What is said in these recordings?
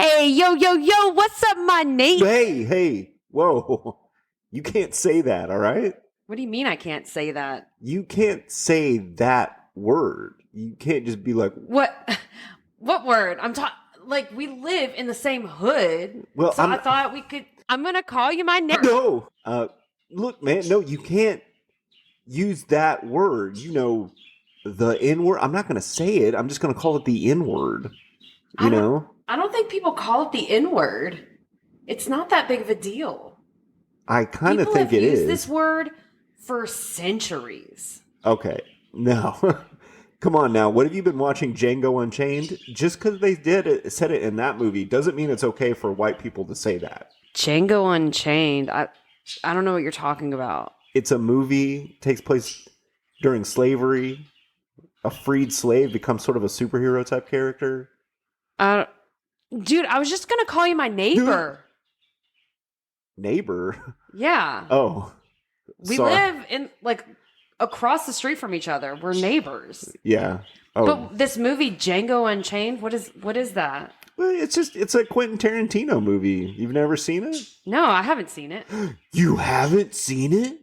Hey, yo, what's up, my Nate? Hey, whoa. You can't say that, all right? What do you mean I can't say that? You can't say that word. You can't just be like, What word? Like, we live in the same hood. well, so I thought we could. I'm going to call you my neighbor. No. Look, man, no, you can't use that word. You know, the N word. I'm not going to say it. I'm just going to call it the N word. You know? I don't think people call it the N word. It's not that big of a deal. I kind of think it is. People have used this word for centuries. Okay. No. Come on now. What have you been watching Django Unchained? Just because they said it in that movie doesn't mean it's okay for white people to say that. Django Unchained. I don't know what you're talking about. It's a movie, takes place during slavery. A freed slave becomes sort of a superhero type character. Dude, I was just going to call you my neighbor. Neighbor? Yeah. Oh. We live in, like, across the street from each other. We're neighbors. Yeah. Oh. But this movie, Django Unchained, what is that? Well, it's a Quentin Tarantino movie. You've never seen it? No, I haven't seen it. You haven't seen it?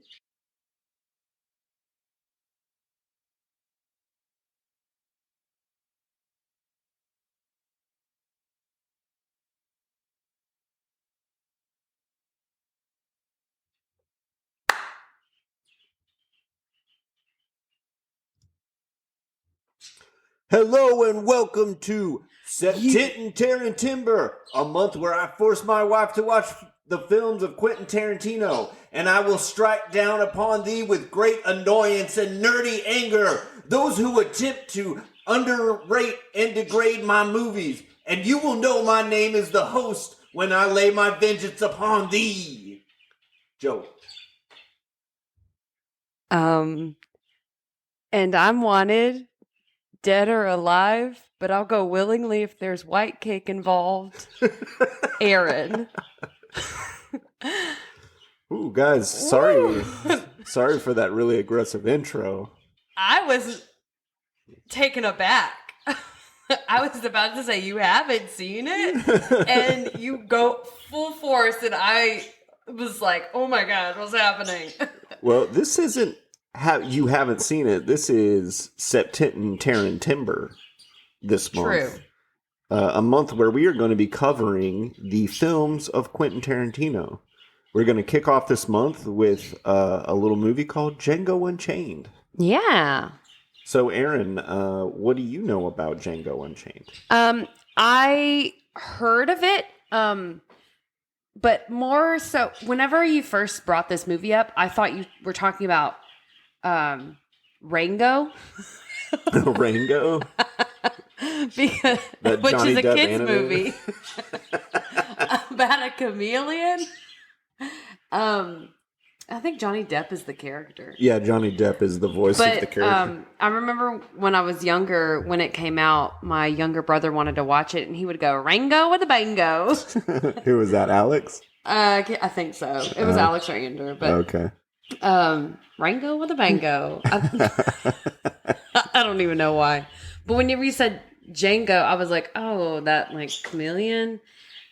Hello and welcome to Septintin Taratember, a month where I force my wife to watch the films of Quentin Tarantino, and I will strike down upon thee with great annoyance and nerdy anger those who attempt to underrate and degrade my movies, and you will know my name is the host when I lay my vengeance upon thee. Joe. And I'm wanted, dead or alive, but I'll go willingly if there's white cake involved. Aaron. Ooh, guys, sorry for that really aggressive intro. I was taken aback. I was about to say you haven't seen it, and you go full force, and I was like, "Oh my god, what's happening?" Well, this isn't you haven't seen it. This is Septintin Taratember this month. True. A month where we are going to be covering the films of Quentin Tarantino. We're going to kick off this month with a little movie called Django Unchained. Yeah. So, Aaron, what do you know about Django Unchained? I heard of it, but more so, whenever you first brought this movie up, I thought you were talking about Rango. Rango? Which is a kid's movie about a chameleon. I think Johnny Depp is the character. Yeah, Johnny Depp is the voice of the character. I remember when I was younger, when it came out, my younger brother wanted to watch it, and he would go, Rango with a bango. Who was that, Alex? I think so. It was Alex Rander, but okay. Rango with a bango. I don't even know why. But whenever you said Django, I was like, oh, that like chameleon.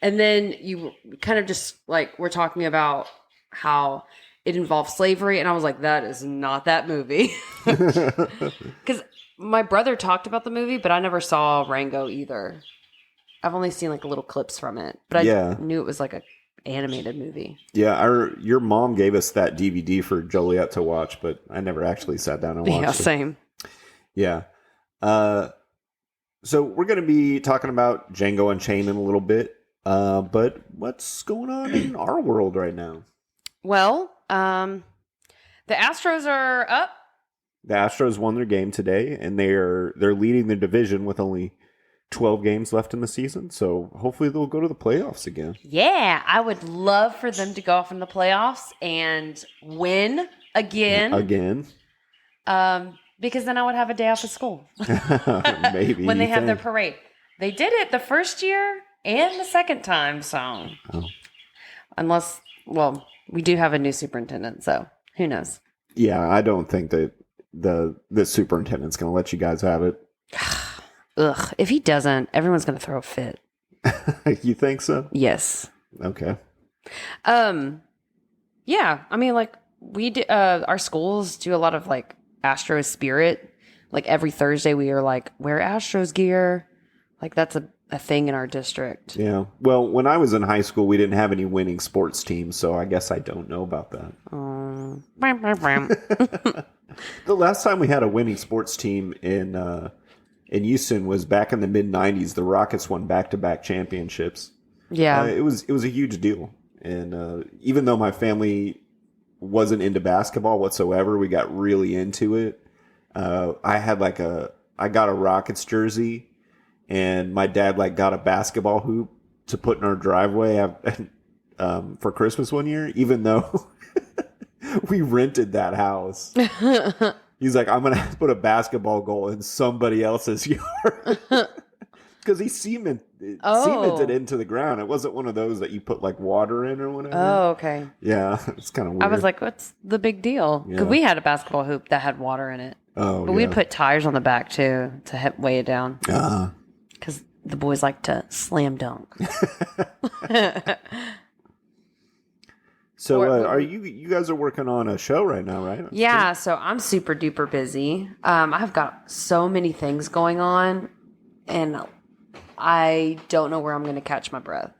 And then you kind of just like were talking about how it involved slavery. And I was like, that is not that movie. Because my brother talked about the movie, but I never saw Rango either. I've only seen like little clips from it. But I knew it was like a animated movie. Yeah, your mom gave us that DVD for Joliet to watch, but I never actually sat down and watched it. Yeah, same. Yeah. So we're going to be talking about Django Unchained in a little bit, but what's going on in our world right now? Well, the Astros are up. The Astros won their game today, and they're leading the division with only 12 games left in the season, so hopefully they'll go to the playoffs again. Yeah, I would love for them to go off in the playoffs and win again. Because then I would have a day off of school. Maybe. When they have their parade. They did it the first year and the second time, so. Oh. Unless, well, we do have a new superintendent, so who knows? Yeah, I don't think that the superintendent's going to let you guys have it. Ugh, if he doesn't, everyone's going to throw a fit. You think so? Yes. Okay. Yeah. I mean, like we do, our schools do a lot of like Astro Spirit. Like every Thursday we are like, wear Astros gear. Like that's a thing in our district. Yeah. Well, when I was in high school, we didn't have any winning sports teams, so I guess I don't know about that. The last time we had a winning sports team in Houston was back in the mid '90s. The Rockets won back-to-back championships. Yeah. It was a huge deal, and even though my family wasn't into basketball whatsoever, we got really into it. I got a Rockets jersey. And my dad got a basketball hoop to put in our driveway for Christmas one year, even though we rented that house. He's like, I'm going to put a basketball goal in somebody else's yard. Because he cemented into the ground. It wasn't one of those that you put water in or whatever. Oh, okay. Yeah, it's kind of weird. I was like, what's the big deal? Because we had a basketball hoop that had water in it. Oh, but we'd put tires on the back too to weigh it down. Because the boys like to slam dunk. So are you guys are working on a show right now, right? Yeah, so I'm super duper busy. I've got so many things going on, and I don't know where I'm going to catch my breath.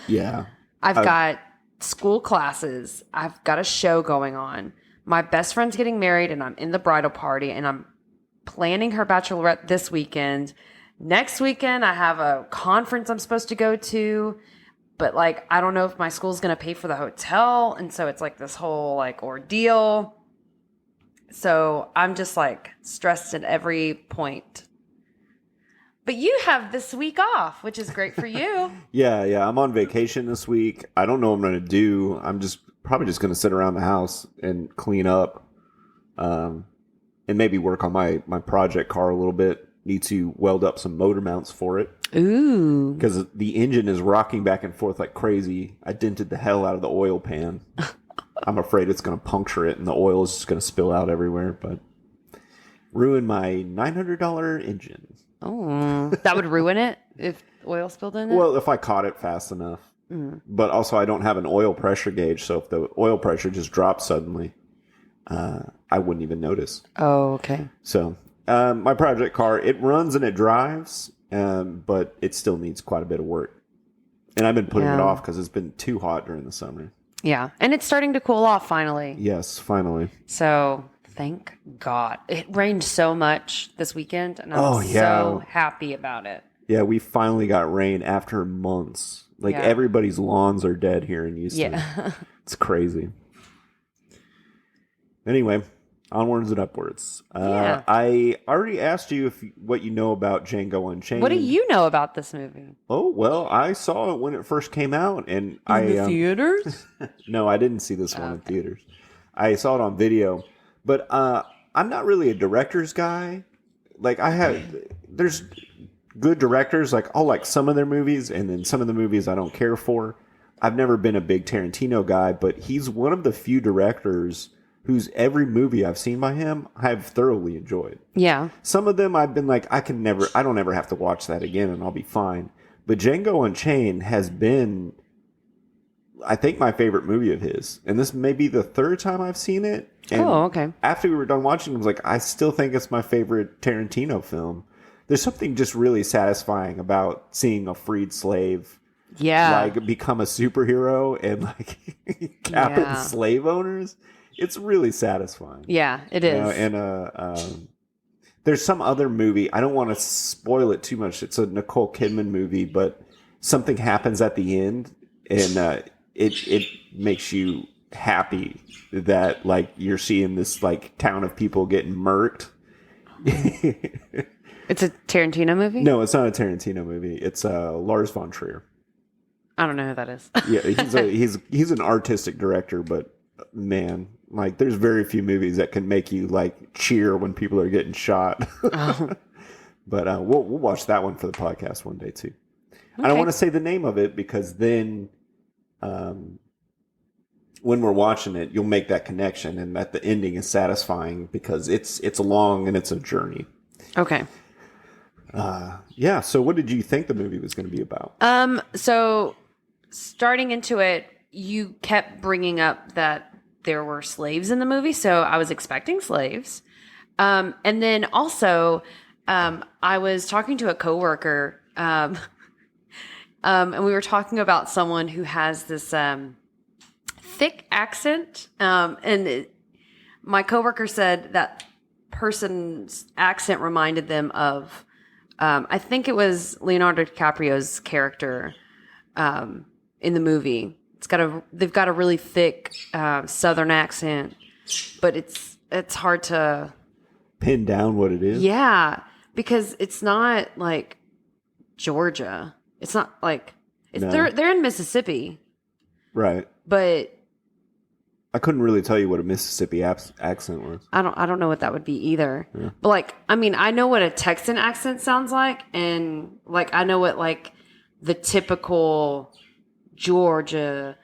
Yeah. I've got school classes. I've got a show going on. My best friend's getting married, and I'm in the bridal party, and I'm planning her bachelorette this weekend. Next weekend, I have a conference I'm supposed to go to, but I don't know if my school's going to pay for the hotel. And so it's this whole ordeal. So I'm just stressed at every point. But you have this week off, which is great for you. Yeah. I'm on vacation this week. I don't know what I'm going to do. I'm probably just going to sit around the house and clean up, and maybe work on my project car a little bit. Need to weld up some motor mounts for it. Ooh. Because the engine is rocking back and forth like crazy. I dented the hell out of the oil pan. I'm afraid it's going to puncture it and the oil is just going to spill out everywhere. But ruin my $900 engine. Oh, that would ruin it if oil spilled in it? Well, if I caught it fast enough. Mm. But also I don't have an oil pressure gauge. So if the oil pressure just drops suddenly, I wouldn't even notice. Oh, okay. So... my project car, it runs and it drives, but it still needs quite a bit of work. And I've been putting it off because it's been too hot during the summer. Yeah. And it's starting to cool off finally. Yes, finally. So thank God. It rained so much this weekend, and I'm so happy about it. Yeah, we finally got rain after months. Everybody's lawns are dead here in Houston. Yeah. It's crazy. Anyway. Onwards and upwards. I already asked you what you know about Django Unchained. What do you know about this movie? Oh, well, I saw it when it first came out. And in the theaters? No, I didn't see this one in theaters. I saw it on video. But I'm not really a director's guy. There's good directors. I'll like some of their movies, and then some of the movies I don't care for. I've never been a big Tarantino guy, but he's one of the few directors whose every movie I've seen by him, I've thoroughly enjoyed. Yeah. Some of them I've been I don't ever have to watch that again and I'll be fine. But Django Unchained has been, I think, my favorite movie of his. And this may be the third time I've seen it. And okay. After we were done watching, I was I still think it's my favorite Tarantino film. There's something just really satisfying about seeing a freed slave become a superhero and cap slave owners. It's really satisfying. Yeah, it is. And there's some other movie. I don't want to spoil it too much. It's a Nicole Kidman movie, but something happens at the end, and it makes you happy that you're seeing this town of people getting murked. It's a Tarantino movie? No, it's not a Tarantino movie. It's Lars von Trier. I don't know who that is. Yeah, he's an artistic director, but man. There's very few movies that can make you cheer when people are getting shot. Oh. But we'll watch that one for the podcast one day too. Okay. I don't want to say the name of it because then, when we're watching it, you'll make that connection, and that the ending is satisfying because it's long and it's a journey. Okay. Yeah. So what did you think the movie was going to be about? So starting into it, you kept bringing up that there were slaves in the movie, so I was expecting slaves. And then also, I was talking to a coworker, and we were talking about someone who has this thick accent, my coworker said that person's accent reminded them of, I think it was Leonardo DiCaprio's character in the movie. They've got a really thick Southern accent, but it's hard to pin down what it is. Yeah, because it's not like Georgia. It's not like they're in Mississippi, right? But I couldn't really tell you what a Mississippi accent was. I don't know what that would be either. Yeah. But like, I mean, I know what a Texan accent sounds like, and like I know what like the typical Georgian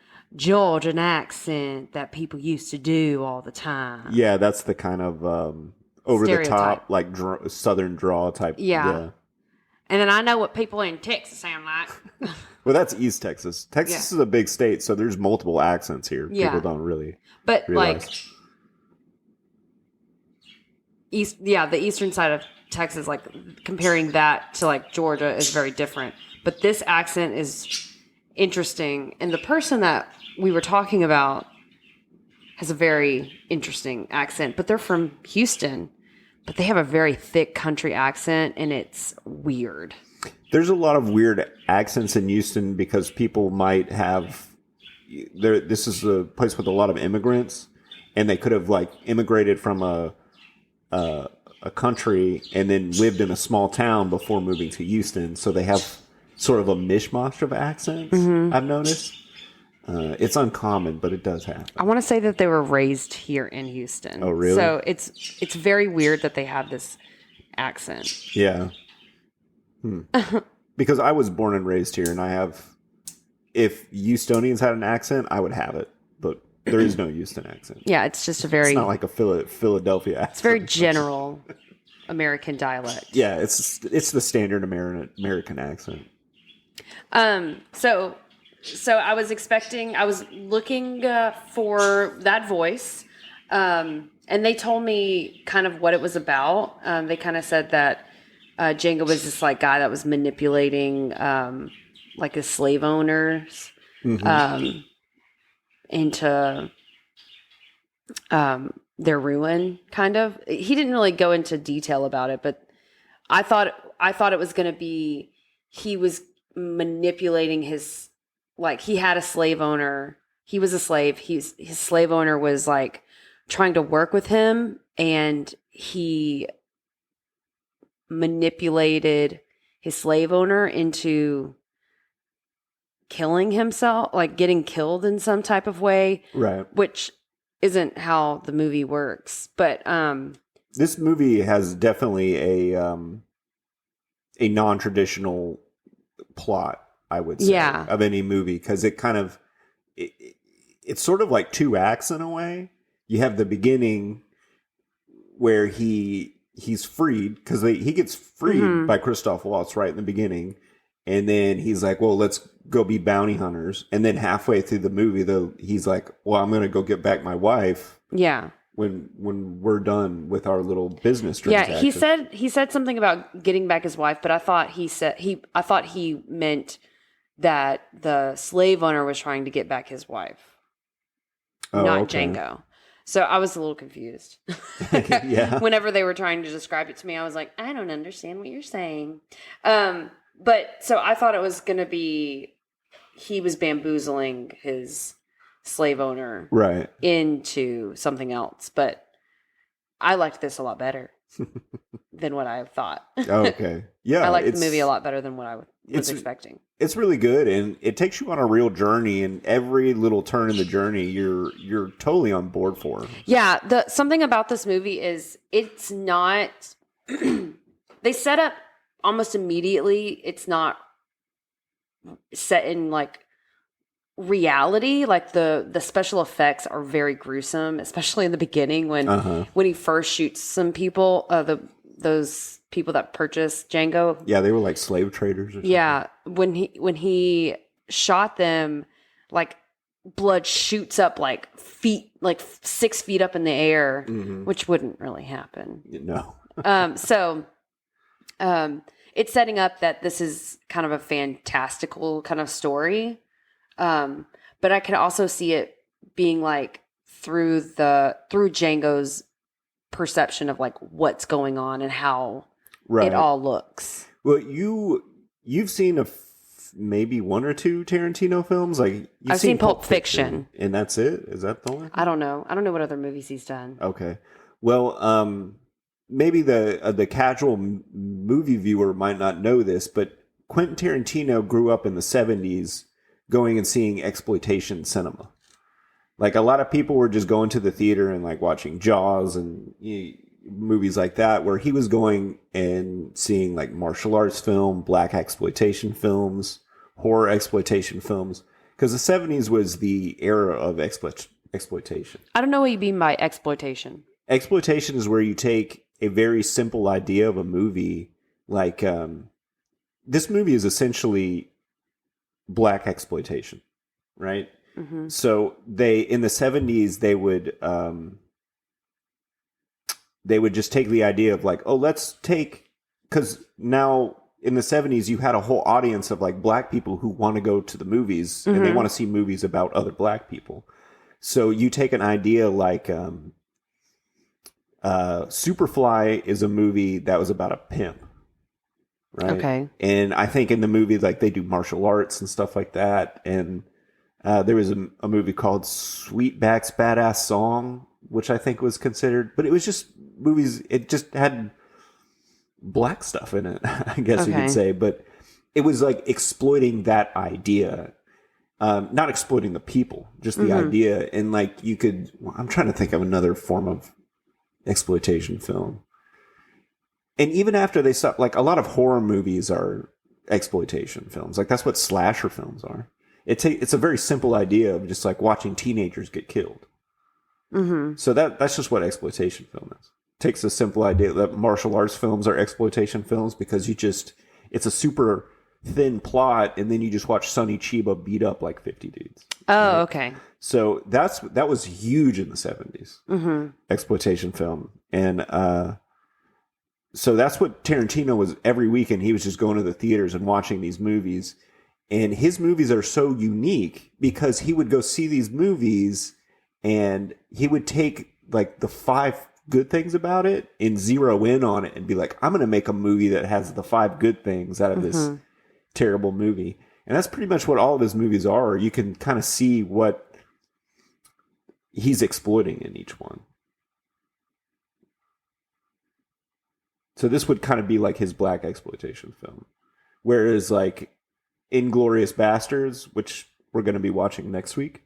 accent that people used to do all the time. Yeah, that's the kind of over the top, like Southern drawl type. Yeah. And then I know what people in Texas sound like. Well, that's East Texas. Texas is a big state, so there's multiple accents here. Yeah. People don't really realize. Like the eastern side of Texas, like comparing that to like Georgia is very different. But this accent is interesting. And the person that we were talking about has a very interesting accent, but they're from Houston. But they have a very thick country accent, and it's weird. There's a lot of weird accents in Houston because people might have... This is a place with a lot of immigrants, and they could have like immigrated from a country and then lived in a small town before moving to Houston. So they have sort of a mishmash of accents, I've noticed. It's uncommon, but it does happen. I want to say that they were raised here in Houston. Oh, really? So it's very weird that they have this accent. Yeah. Because I was born and raised here, and if Houstonians had an accent, I would have it. But there is no Houston accent. Yeah, it's just it's not like a Philadelphia accent. It's very general American dialect. Yeah, it's the standard American accent. So I was looking for that voice, and they told me kind of what it was about. They kind of said that Django was this like guy that was manipulating like his slave owners into their ruin, kind of. He didn't really go into detail about it, but I thought it was going to be he was manipulating his. Like he had a slave owner. He was a slave. His slave owner was like trying to work with him, and he manipulated his slave owner into killing himself, like getting killed in some type of way. Right. Which isn't how the movie works. But this movie has definitely a non-traditional plot, I would say, of any movie, because it kind of it's sort of like two acts in a way. You have the beginning where he's freed because he gets freed by Christoph Waltz right in the beginning, and then he's like, "Well, let's go be bounty hunters." And then halfway through the movie, though, he's like, "Well, I'm going to go get back my wife." Yeah. When we're done with our little business transaction. Yeah, he said something about getting back his wife, but I thought he meant that the slave owner was trying to get back his wife, not Django. So I was a little confused. Yeah. Whenever they were trying to describe it to me, I was like, I don't understand what you're saying. But so I thought it was going to be he was bamboozling his slave owner into something else. But I liked this a lot better than what I thought. Okay. Yeah. I liked the movie a lot better than what I was expecting. It's really good, and it takes you on a real journey, and every little turn in the journey you're totally on board for. Yeah, something about this movie is it's not they set up almost immediately, it's not set in like reality. Like the special effects are very gruesome, especially in the beginning when he first shoots some people, those people that purchased Django. Yeah, they were like slave traders or something. Yeah, when he shot them, like blood shoots up like 6 feet up in the air, which wouldn't really happen. No. So it's setting up that this is kind of a fantastical kind of story. But I can also see it being like through Django's perception of like what's going on and how it all looks. Well, you've seen maybe one or two Tarantino films. Like I've seen Pulp Fiction, and that's it. Is that the only? I don't know what other movies he's done. Okay, well, maybe the casual movie viewer might not know this, but Quentin Tarantino grew up in the 70s going and seeing exploitation cinema. Like a lot of people were just going to the theater and like watching Jaws and movies like that, where he was going and seeing like martial arts film, black exploitation films, horror exploitation films, because the 70s was the era of exploitation. I don't know what you mean by exploitation. Exploitation is where you take a very simple idea of a movie, like this movie is essentially black exploitation, right? Mm-hmm. So in the 70s they would just take the idea of like, oh, let's take, because now in the 70s you had a whole audience of like black people who want to go to the movies and they want to see movies about other black people. So you take an idea like Superfly is a movie that was about a pimp, right? Okay. And I think in the movie, like they do martial arts and stuff like that. And there was a movie called Sweetback's Badass Song, which I think was considered, but it was just movies. It just had black stuff in it, I guess you could say. But it was like exploiting that idea. Not exploiting the people, just the idea. And like I'm trying to think of another form of exploitation film. And even after they stopped, like a lot of horror movies are exploitation films. Like that's what slasher films are. It's a very simple idea of just like watching teenagers get killed. Mm-hmm. So that's just what exploitation film is. It takes a simple idea that martial arts films are exploitation films because it's a super thin plot, and then you just watch Sonny Chiba beat up like 50 dudes. Oh, right? Okay. So that was huge in the 70s. Mm-hmm. Exploitation film. And so that's what Tarantino was every weekend. He was just going to the theaters and watching these movies. And his movies are so unique because he would go see these movies and he would take like the 5 good things about it and zero in on it and be like, I'm going to make a movie that has the 5 good things out of this terrible movie. And that's pretty much what all of his movies are. You can kind of see what he's exploiting in each one. So this would kind of be like his black exploitation film. Whereas like Inglourious Basterds, which we're going to be watching next week,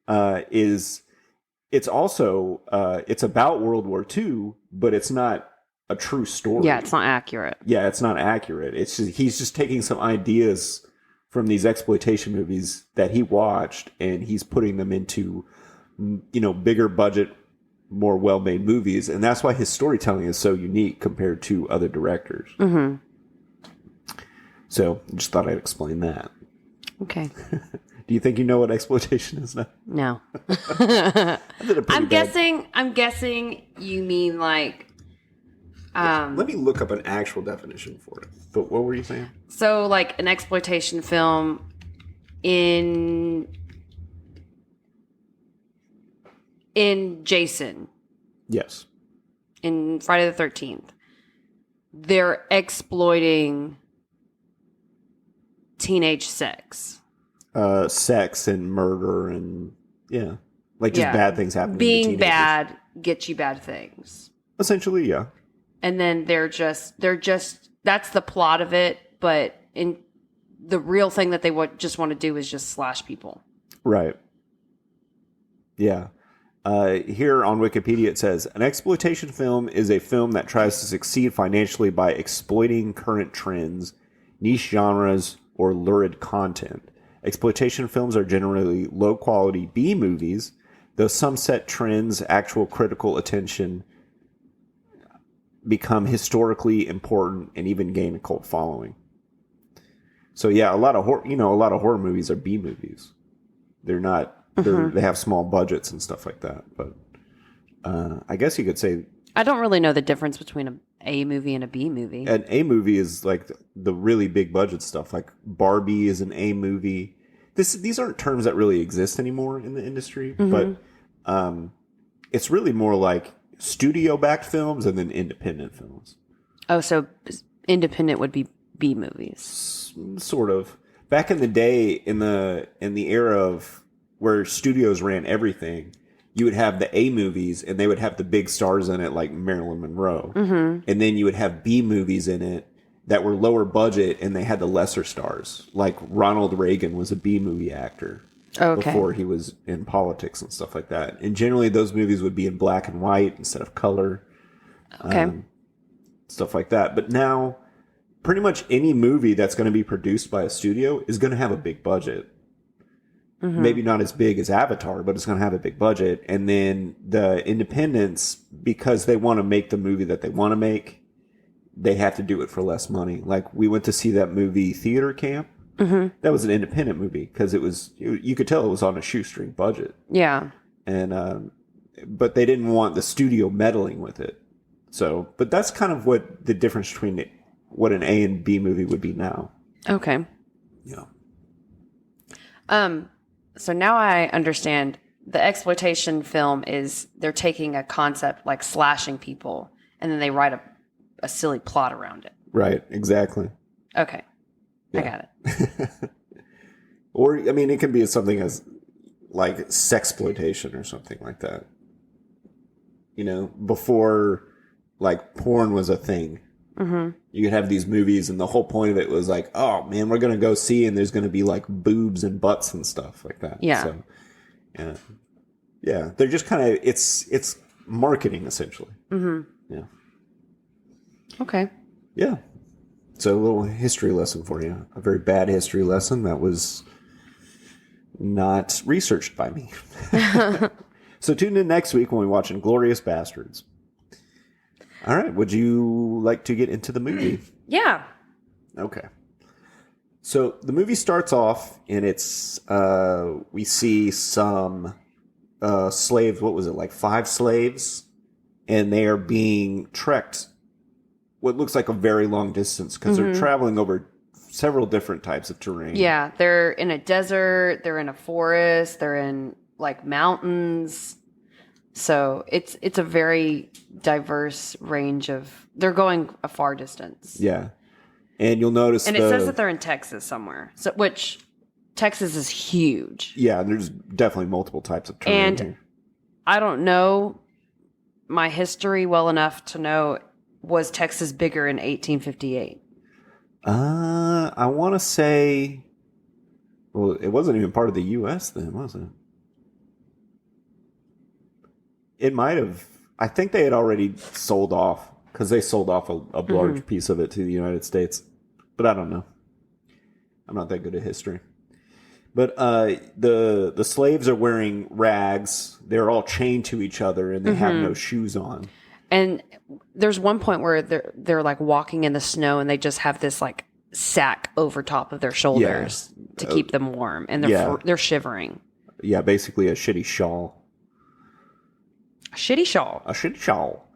it's also it's about World War II, but it's not a true story. Yeah, it's not accurate. Yeah, it's not accurate. It's just, he's just taking some ideas from these exploitation movies that he watched, and he's putting them into, bigger budget, more well-made movies, and that's why his storytelling is so unique compared to other directors. Mm-hmm. So, just thought I'd explain that. Okay. Do you think you know what exploitation is now? No. I'm guessing you mean like. Let me look up an actual definition for it. But what were you saying? So, like an exploitation film in Jason. Yes. In Friday the 13th, they're exploiting teenage sex. Sex and murder and bad things happening. Being bad gets you bad things. Essentially, yeah. And then they're just that's the plot of it, but in the real thing that they just want to do is just slash people. Right. Yeah. Here on Wikipedia it says, an exploitation film is a film that tries to succeed financially by exploiting current trends, niche genres, or lurid content. Exploitation films are generally low-quality B movies, though some set trends, actual critical attention. become historically important and even gain a cult following. So yeah, a lot of horror movies are B movies. They're not. They have small budgets and stuff like that. But I guess you could say I don't really know the difference between an A movie and a B movie. an A movie is like the really big budget stuff. Like Barbie is an A movie. These aren't terms that really exist anymore in the industry, but it's really more like studio-backed films and then independent films. Oh, so independent would be B movies. Sort of. Back in the day, in the era of where studios ran everything, you would have the A movies, and they would have the big stars in it, like Marilyn Monroe. And then you would have B movies in it that were lower budget, and they had the lesser stars. Like Ronald Reagan was a B movie actor before he was in politics and stuff like that. And generally, those movies would be in black and white instead of color. Stuff like that. But now, pretty much any movie that's going to be produced by a studio is going to have a big budget. Maybe not as big as Avatar, but it's going to have a big budget. And then the independents, because they want to make the movie that they want to make, they have to do it for less money. Like, we went to see that movie Theater Camp. That was an independent movie because you could tell it was on a shoestring budget. Yeah. And but they didn't want the studio meddling with it. So, but that's kind of what the difference between what an A and B movie would be now. Okay. Yeah. So now I understand the exploitation film is they're taking a concept like slashing people and then they write a silly plot around it. Right. Exactly. Okay. Yeah. I got it. Or, I mean, it can be something as like sexploitation or something like that. You know, before like porn was a thing. You could have these movies, and the whole point of it was like, oh man, we're gonna go see, and there's gonna be like boobs and butts and stuff like that. Yeah. So, yeah, they're just kind of it's marketing essentially. Yeah. Okay. Yeah. So a little history lesson for you. A very bad history lesson that was not researched by me. So tune in next week when we watch Inglourious Bastards. All right. Would you like to get into the movie? Yeah. Okay. So the movie starts off, and it's we see some slaves. What was it, like 5 slaves? And they are being trekked what looks like a very long distance because they're traveling over several different types of terrain. Yeah. They're in a desert. They're in a forest. They're in like mountains. So it's a very diverse range of. They're going a far distance. Yeah, and you'll notice. And it says that they're in Texas somewhere. So which Texas is huge. Yeah, there's definitely multiple types of terrain And here. I don't know my history well enough to know, was Texas bigger in 1858? I want to say. Well, it wasn't even part of the U.S. then, was it? It might have. I think they had already sold off because they sold off a large piece of it to the United States. But I don't know. I'm not that good at history. But the slaves are wearing rags. They're all chained to each other, and they have no shoes on. And there's one point where they're like walking in the snow, and they just have this like sack over top of their shoulders to keep them warm, and they're shivering. Yeah, basically a shitty shawl. Shitty shawl. A shitty shawl.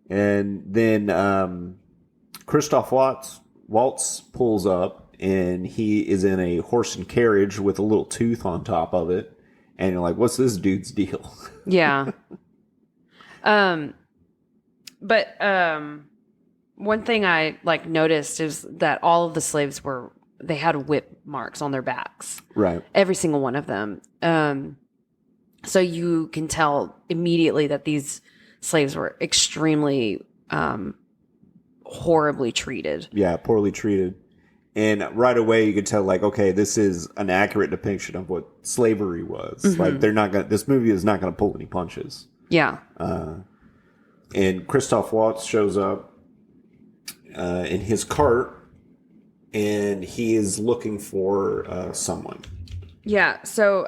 And then Christoph Waltz pulls up, and he is in a horse and carriage with a little tooth on top of it. And you're like, what's this dude's deal? Yeah. But one thing I like noticed is that all of the slaves they had whip marks on their backs. Right. Every single one of them. So you can tell immediately that these slaves were extremely horribly treated. Yeah, poorly treated. And right away you could tell, like, okay, this is an accurate depiction of what slavery was. Like, this movie is not gonna pull any punches. Yeah. And Christoph Waltz shows up in his cart, and he is looking for someone. Yeah. So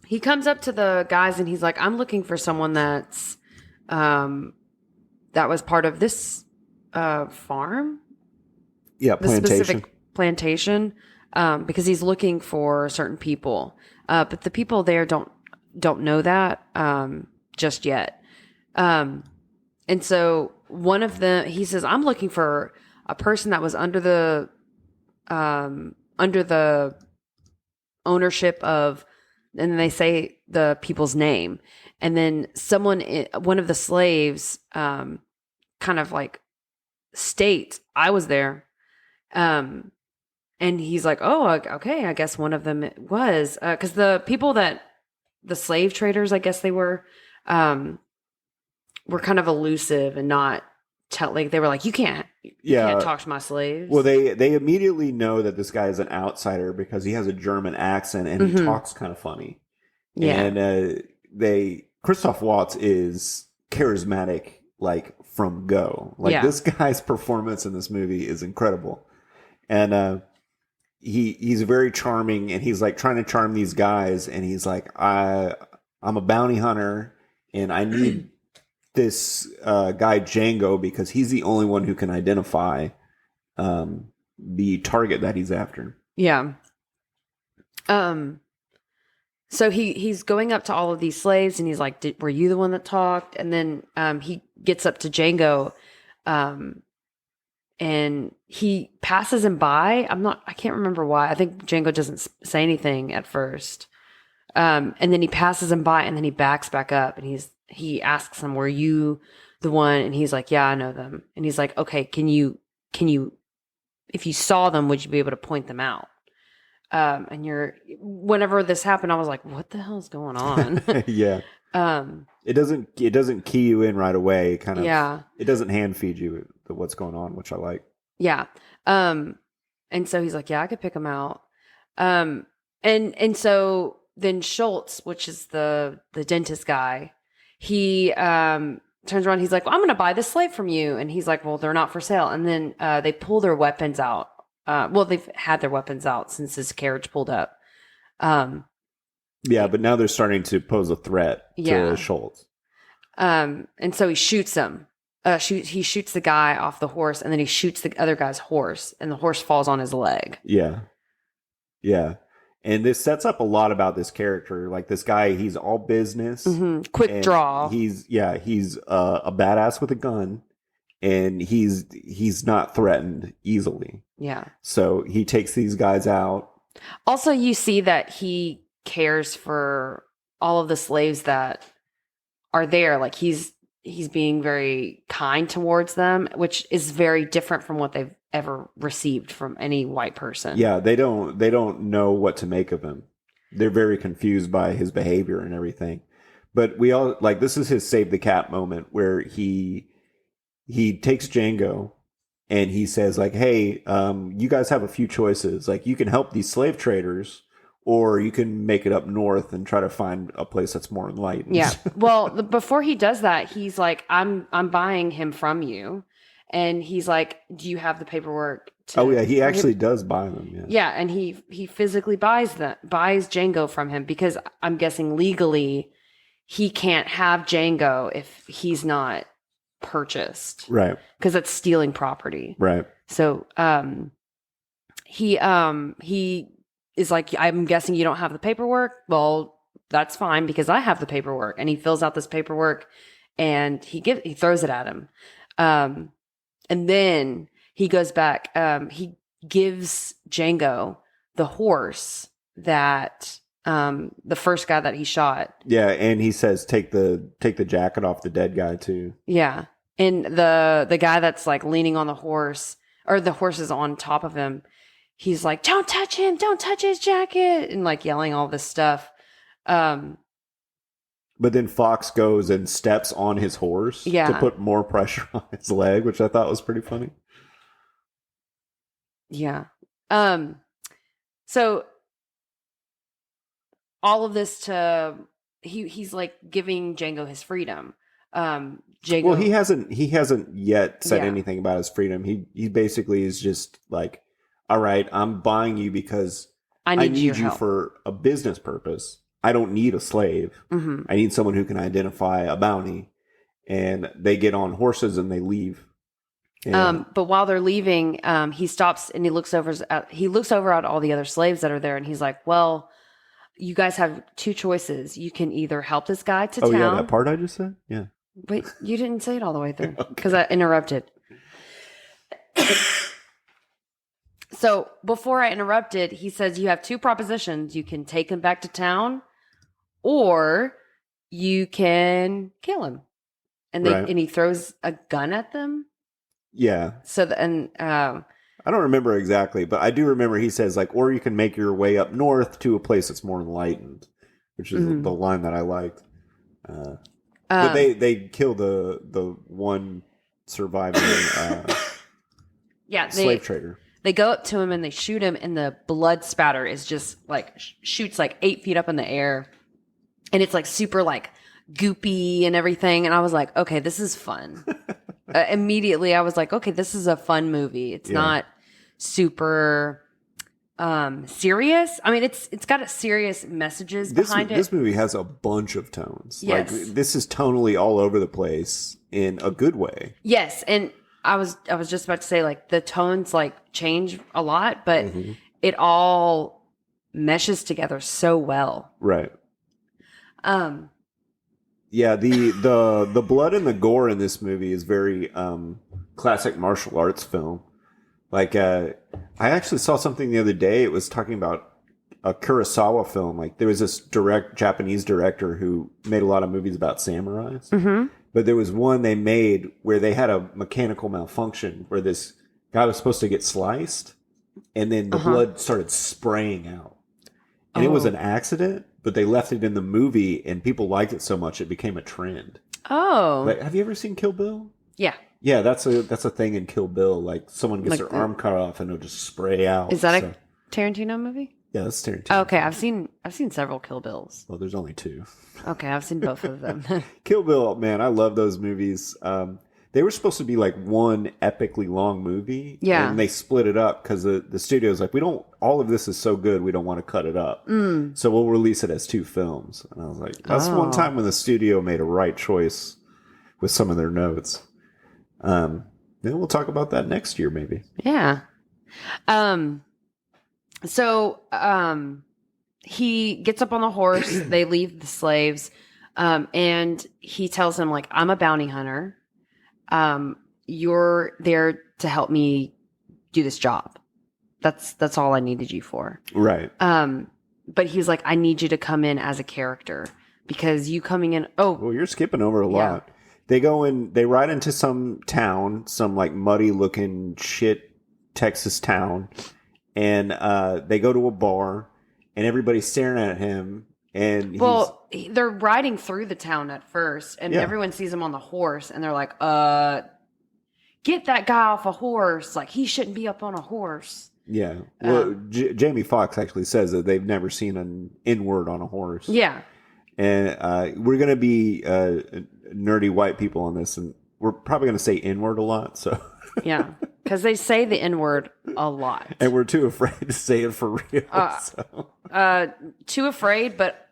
he comes up to the guys and he's like, I'm looking for someone that's that was part of this farm, Yeah, the specific plantation, because he's looking for certain people, but the people there don't know that just yet. And so one of them, he says, I'm looking for a person that was under the ownership of, and they say the people's name. And then one of the slaves, kind of like states, I was there. And he's like, oh, okay, I guess one of them was, cause the people the slave traders, I guess they were kind of elusive and not like, they were like, you can't talk to my slaves. Well, they immediately know that this guy is an outsider because he has a German accent and he talks kind of funny. Yeah. And Christoph Waltz is charismatic, like from go. Like this guy's performance in this movie is incredible. And he's very charming, and he's like trying to charm these guys, and he's like, I'm a bounty hunter and I need this guy Django because he's the only one who can identify the target that he's after. Yeah. So he's going up to all of these slaves and he's like, were you the one that talked? And then he gets up to Django and he passes him by. I can't remember why. I think Django doesn't say anything at first. And then he passes him by and then he backs back up and he asks him, were you the one? And he's like, yeah, I know them. And he's like, okay, can you, if you saw them, would you be able to point them out? And whenever this happened, I was like, what the hell is going on? Yeah. It doesn't key you in right away. Kind of. Yeah. It doesn't hand feed you what's going on, which I like. Yeah. And so he's like, yeah, I could pick them out. And so then Schultz, which is the dentist guy, he turns around. He's like, well, I'm going to buy this slave from you. And he's like, well, they're not for sale. And then they pull their weapons out. Well, they've had their weapons out since his carriage pulled up. Yeah, but now they're starting to pose a threat to Schultz. And so he shoots him. He shoots the guy off the horse, and then he shoots the other guy's horse, and the horse falls on his leg. Yeah. Yeah. And this sets up a lot about this character. Like this guy, he's all business. Mm-hmm. Quick draw. He's a badass with a gun, and he's not threatened easily. Yeah. So he takes these guys out. Also, you see that he cares for all of the slaves that are there. Like he's being very kind towards them, which is very different from what they've ever received from any white person. Yeah, they don't know what to make of him. They're very confused by his behavior and everything. But we all like, this is his save the cat moment where he takes Django and he says like, hey, you guys have a few choices. Like you can help these slave traders, or you can make it up north and try to find a place that's more enlightened. Yeah. Well, before he does that, he's like, I'm buying him from you. And he's like, do you have the paperwork? Oh yeah, he actually does buy them. Yeah. Yeah, and he physically buys Django from him because I'm guessing legally he can't have Django if he's not purchased. Right. Because that's stealing property. Right. So he is like, I'm guessing you don't have the paperwork. Well, that's fine because I have the paperwork. And he fills out this paperwork and he throws it at him. And then he goes back. He gives Django the horse that the first guy that he shot. Yeah, and he says take the jacket off the dead guy too. Yeah. And the guy that's like leaning on the horse, or the horse is on top of him, he's like, don't touch him, don't touch his jacket, and like yelling all this stuff. But then Fox goes and steps on his horse to put more pressure on his leg, which I thought was pretty funny. Yeah. So all of this he's like giving Django his freedom. Django, well, he hasn't yet said anything about his freedom. He basically is just like, all right, I'm buying you because I need you for a business purpose. I don't need a slave. Mm-hmm. I need someone who can identify a bounty. and they get on horses and they leave. And, But while they're leaving, he stops and he looks over at all the other slaves that are there, and he's like, "Well, you guys have two choices. You can either help this guy to town." yeah, that part I just said. Yeah. Wait, you didn't say it all the way through because I interrupted. So before I interrupted, he says you have two propositions. You can take him back to town, or you can kill him. And he throws a gun at them. Yeah. So I don't remember exactly, but I do remember he says like, or you can make your way up north to a place that's more enlightened, which is the line that I liked. But they kill the one surviving slave trader. They go up to him and they shoot him, and the blood spatter is just like shoots like 8 feet up in the air, and it's like super like goopy and everything. And I was like, okay, this is fun. Immediately, I was like, okay, this is a fun movie. It's not super serious. I mean, it's got serious messages behind it. This movie has a bunch of tones. Yes. Like, this is tonally all over the place in a good way. Yes, and I was just about to say, like, the tones like change a lot, but it all meshes together so well. Right. Yeah, the blood and the gore in this movie is very classic martial arts film. Like, I actually saw something the other day. It was talking about a Kurosawa film. Like, there was this Japanese director who made a lot of movies about samurais. Mm-hmm. But there was one they made where they had a mechanical malfunction where this guy was supposed to get sliced, and then the blood started spraying out. And it was an accident, but they left it in the movie, and people liked it so much it became a trend. Oh. Like, have you ever seen Kill Bill? Yeah. Yeah, that's a thing in Kill Bill. Like, someone gets their arm cut off and it'll just spray out. Is that a Tarantino movie? Yeah, that's Tarantino. Okay, I've seen several Kill Bills. Well, there's only two. Okay, I've seen both of them. Kill Bill, man, I love those movies. They were supposed to be like one epically long movie. Yeah. And they split it up because the studio's like, all of this is so good, we don't want to cut it up. So we'll release it as two films. And I was like, that's one time when the studio made a right choice with some of their notes. Then we'll talk about that next year, maybe. Yeah. So he gets up on the horse. They leave the slaves, and he tells him, like, I'm a bounty hunter. You're there to help me do this job. That's all I needed you for. Right. But he was like, I need you to come in as a character because you coming in. Oh, well, you're skipping over a lot. They ride into some town, some like muddy looking shit Texas town. And they go to a bar, and everybody's staring at him. And they're riding through the town at first, and everyone sees him on the horse, and they're like, get that guy off a horse. Like, he shouldn't be up on a horse. Yeah. Well, Jamie Foxx actually says that they've never seen an N-word on a horse. Yeah. And we're going to be nerdy white people on this, and we're probably going to say N-word a lot, so... Yeah, because they say the N-word a lot. And we're too afraid to say it for real. Too afraid, but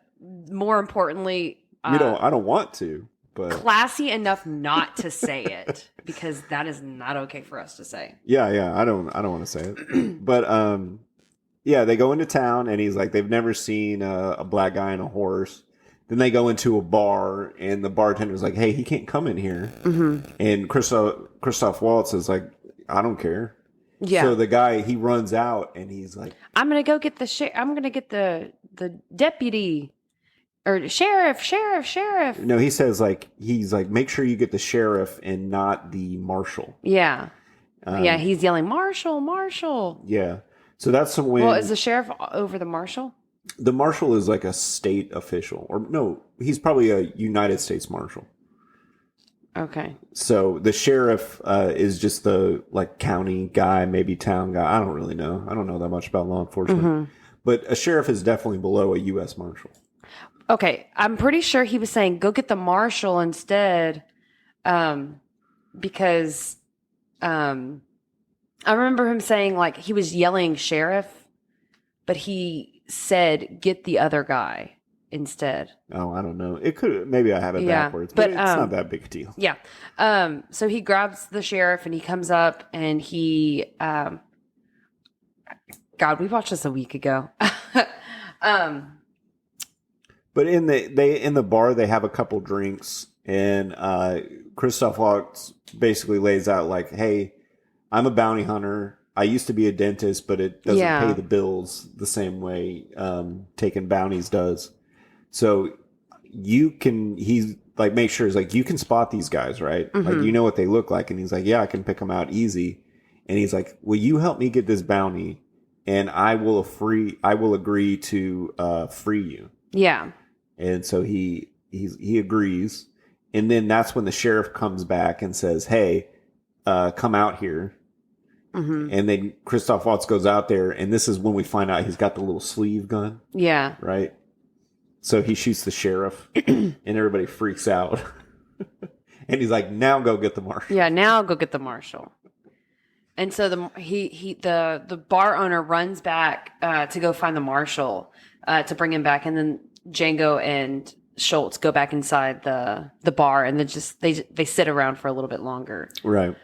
more importantly... I don't want to, but... Classy enough not to say it, because that is not okay for us to say. Yeah, I don't want to say it. But, they go into town, and he's like, they've never seen a black guy on a horse. Then they go into a bar, and the bartender's like, hey, he can't come in here. Mm-hmm. And Christoph Waltz is like, I don't care. Yeah. So the guy, he runs out, and he's like... I'm going to go get I'm going to get the deputy, or sheriff. No, he says, like, he's like, make sure you get the sheriff and not the marshal. Yeah. He's yelling, Marshal. Yeah. So that's when... Well, is the sheriff over the marshal? The marshal is like a state official. Or no, he's probably a United States marshal. Okay. So the sheriff is just the like county guy, maybe town guy. I don't really know. I don't know that much about law enforcement. Mm-hmm. But a sheriff is definitely below a U.S. marshal. Okay. I'm pretty sure he was saying, go get the marshal instead. Because I remember him saying, like, he was yelling sheriff, but he said, get the other guy. instead. Oh, I don't know. It could, maybe I have it Yeah, backwards, but, but it's not that big a deal. Yeah. So he grabs the sheriff and he comes up and he, God, we watched this a week ago. But in the bar, they have a couple drinks, and Christoph Waltz basically lays out like, "Hey, I'm a bounty hunter. I used to be a dentist, but it doesn't pay the bills the same way taking bounties does. So you can." He's like, make sure, he's like, "You can spot these guys, right? Mm-hmm. Like, you know what they look like." And he's like, "Yeah, I can pick them out easy." And he's like, "Will you help me get this bounty? And I will agree to free you." Yeah. And so he agrees. And then that's when the sheriff comes back and says, "Hey, come out here." Mm-hmm. And then Christoph Waltz goes out there, and this is when we find out he's got the little sleeve gun. Yeah. Right? So he shoots the sheriff, and everybody freaks out. And he's like, "Now go get the marshal." Yeah, now go get the marshal. And so the bar owner runs back to go find the marshal to bring him back, and then Django and Schultz go back inside the bar, and they sit around for a little bit longer. Right.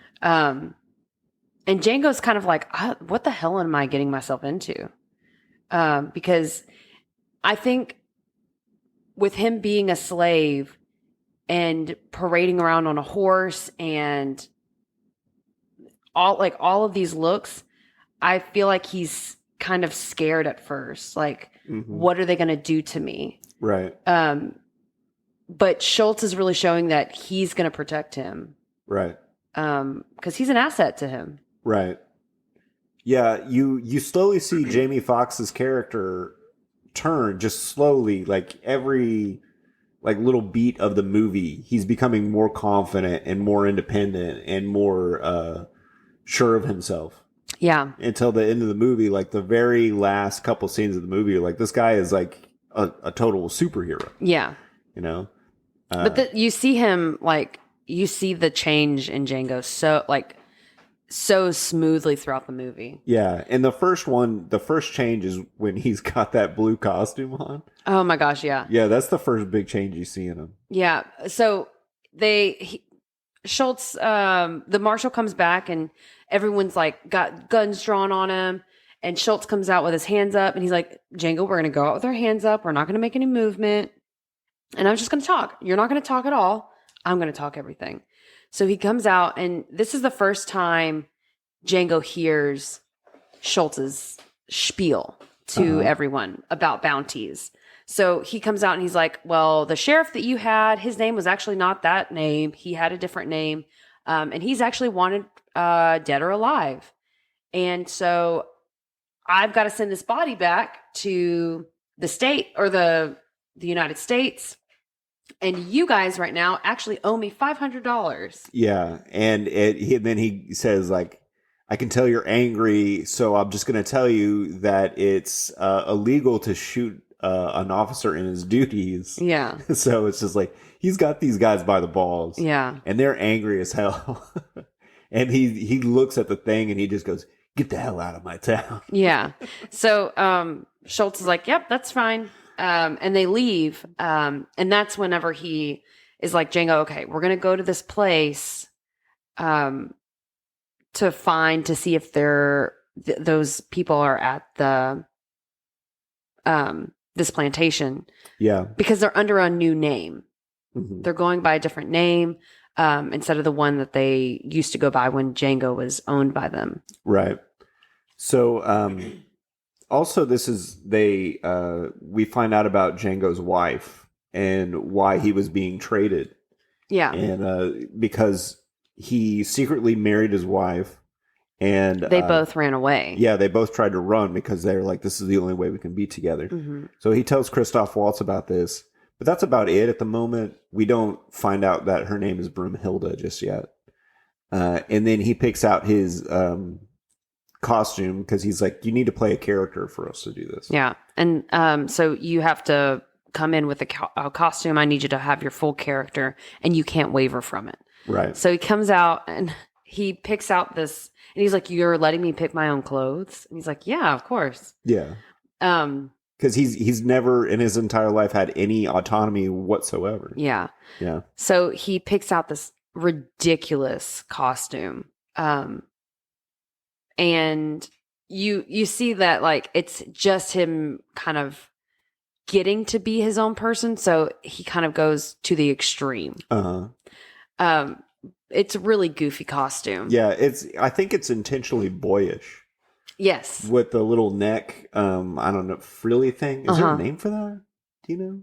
And Django's kind of like, what the hell am I getting myself into? Because I think with him being a slave and parading around on a horse and all of these looks, I feel like he's kind of scared at first. Like, what are they going to do to me? Right. But Schultz is really showing that he's going to protect him. Right. Because he's an asset to him. Right. Yeah, you slowly see Jamie Foxx's character turn just slowly, like every little beat of the movie. He's becoming more confident and more independent and more sure of himself. Yeah. Until the end of the movie, like the very last couple scenes of the movie, like this guy is like a total superhero. Yeah. You know? But you see him, like, you see the change in Django so smoothly throughout the movie. Yeah. And the first change is when he's got that blue costume on. Oh my gosh, yeah. Yeah, that's the first big change you see in him. Yeah. So Schultz, the marshal comes back and everyone's like got guns drawn on him. And Schultz comes out with his hands up and he's like, "Django, we're going to go out with our hands up. We're not going to make any movement. And I'm just going to talk. You're not going to talk at all. I'm going to talk everything." So he comes out, and this is the first time Django hears Schultz's spiel to everyone about bounties. So he comes out and he's like, "Well, the sheriff that you had, his name was actually not that name. He had a different name. And he's actually wanted dead or alive. And so I've got to send this body back to the state or the United States. And you guys right now actually owe me $500. Yeah. And then he says, like, "I can tell you're angry, so I'm just going to tell you that it's illegal to shoot an officer in his duties." Yeah. So it's just like, he's got these guys by the balls. Yeah. And they're angry as hell. And he looks at the thing and he just goes, "Get the hell out of my town." Yeah. So Schultz is like, "Yep, that's fine." And they leave. And that's whenever he is like, "Django, okay, we're going to go to this place to see if those people are at the this plantation." Yeah. Because they're under a new name. Mm-hmm. They're going by a different name instead of the one that they used to go by when Django was owned by them. Right. So also we find out about Django's wife and why he was being traded. Yeah. And because he secretly married his wife, and they both ran away. Yeah, they both tried to run because they're like, "This is the only way we can be together." Mm-hmm. So he tells Christoph Waltz about this, but that's about it at the moment. We don't find out that her name is Broomhilda just yet. And then he picks out his costume because he's like, "You need to play a character for us to do this." Yeah. And so you have to come in with a costume. I need you to have your full character and you can't waver from it. Right. So he comes out and he picks out this, and he's like, "You're letting me pick my own clothes?" And he's like, "Yeah, of course." Yeah. Because he's never in his entire life had any autonomy whatsoever. Yeah. Yeah. So he picks out this ridiculous costume. And you see that like it's just him kind of getting to be his own person, so he kind of goes to the extreme. It's a really goofy costume. Yeah, I think it's intentionally boyish. Yes. With the little neck, I don't know, frilly thing. Is there a name for that? Do you know?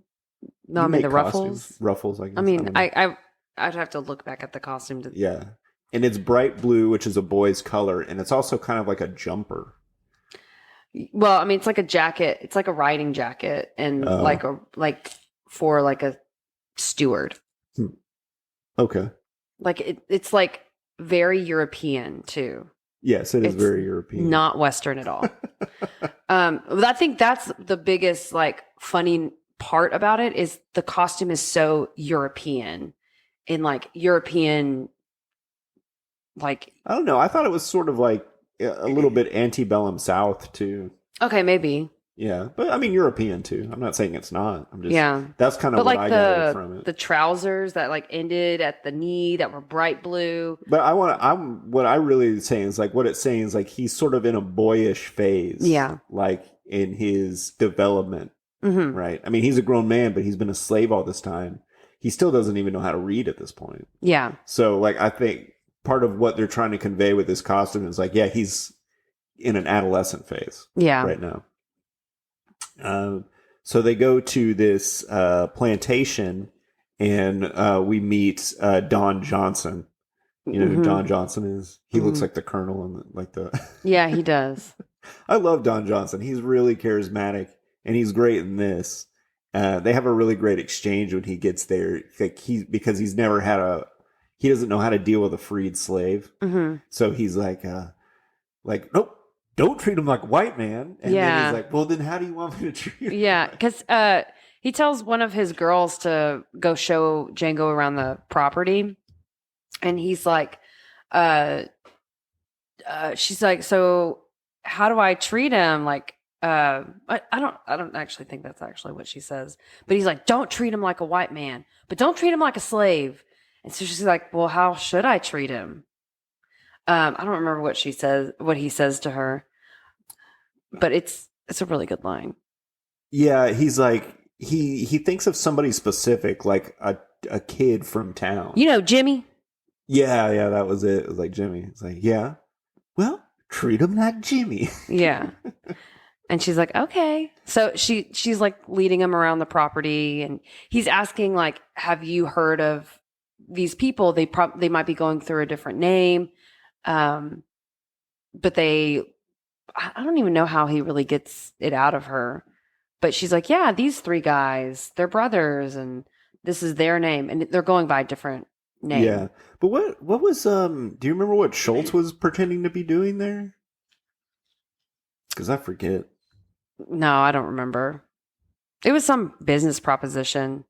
No, You I mean make the costumes. ruffles. Ruffles, I guess. I mean, I'd have to look back at the costume. Yeah. And it's bright blue, which is a boy's color, and it's also kind of like a jumper. Well, I mean, it's like a jacket. It's like a riding jacket, and like for a steward. Okay. Like it's like very European too. Yes, it's very European. Not Western at all. I think that's the biggest like funny part about it is the costume is so European, in like European. Like, I don't know. I thought it was sort of like a little bit antebellum South too. Okay, maybe. Yeah, but I mean European too. I'm not saying it's not. I'm just That's kind of what like I gathered from it. The trousers that like ended at the knee that were bright blue. But what I really saying is like what it's saying is like he's sort of in a boyish phase. Yeah. Like in his development. Mm-hmm. Right. I mean, he's a grown man, but he's been a slave all this time. He still doesn't even know how to read at this point. Yeah. So like I think part of what they're trying to convey with this costume is like, yeah, he's in an adolescent phase right now. So they go to this plantation and we meet Don Johnson. You know who Don Johnson is? He looks like the colonel and like the... Yeah, he does. I love Don Johnson. He's really charismatic and he's great in this. They have a really great exchange when he gets there. Like because he's never had he doesn't know how to deal with a freed slave. Mm-hmm. So he's like, nope, don't treat him like a white man. And then he's like, well, then how do you want me to treat him? Yeah, because he tells one of his girls to go show Django around the property. And he's like, she's like, so how do I treat him? Like, I don't actually think that's actually what she says. But he's like, don't treat him like a white man, but don't treat him like a slave. And so she's like, well, how should I treat him? I don't remember what he says to her, but it's a really good line. Yeah, he's like, he thinks of somebody specific, like a kid from town. You know, Jimmy? Yeah, that was it. It was like Jimmy. It's like, yeah, well, treat him like Jimmy. Yeah. And she's like, okay. So she's like leading him around the property and he's asking like, have you heard of these people? They might be going through a different name. But I don't even know how he really gets it out of her, but she's like, yeah, these three guys, they're brothers and this is their name. And they're going by different names. Yeah. But what was, do you remember what Schultz was pretending to be doing there? Cause I forget. No, I don't remember. It was some business proposition,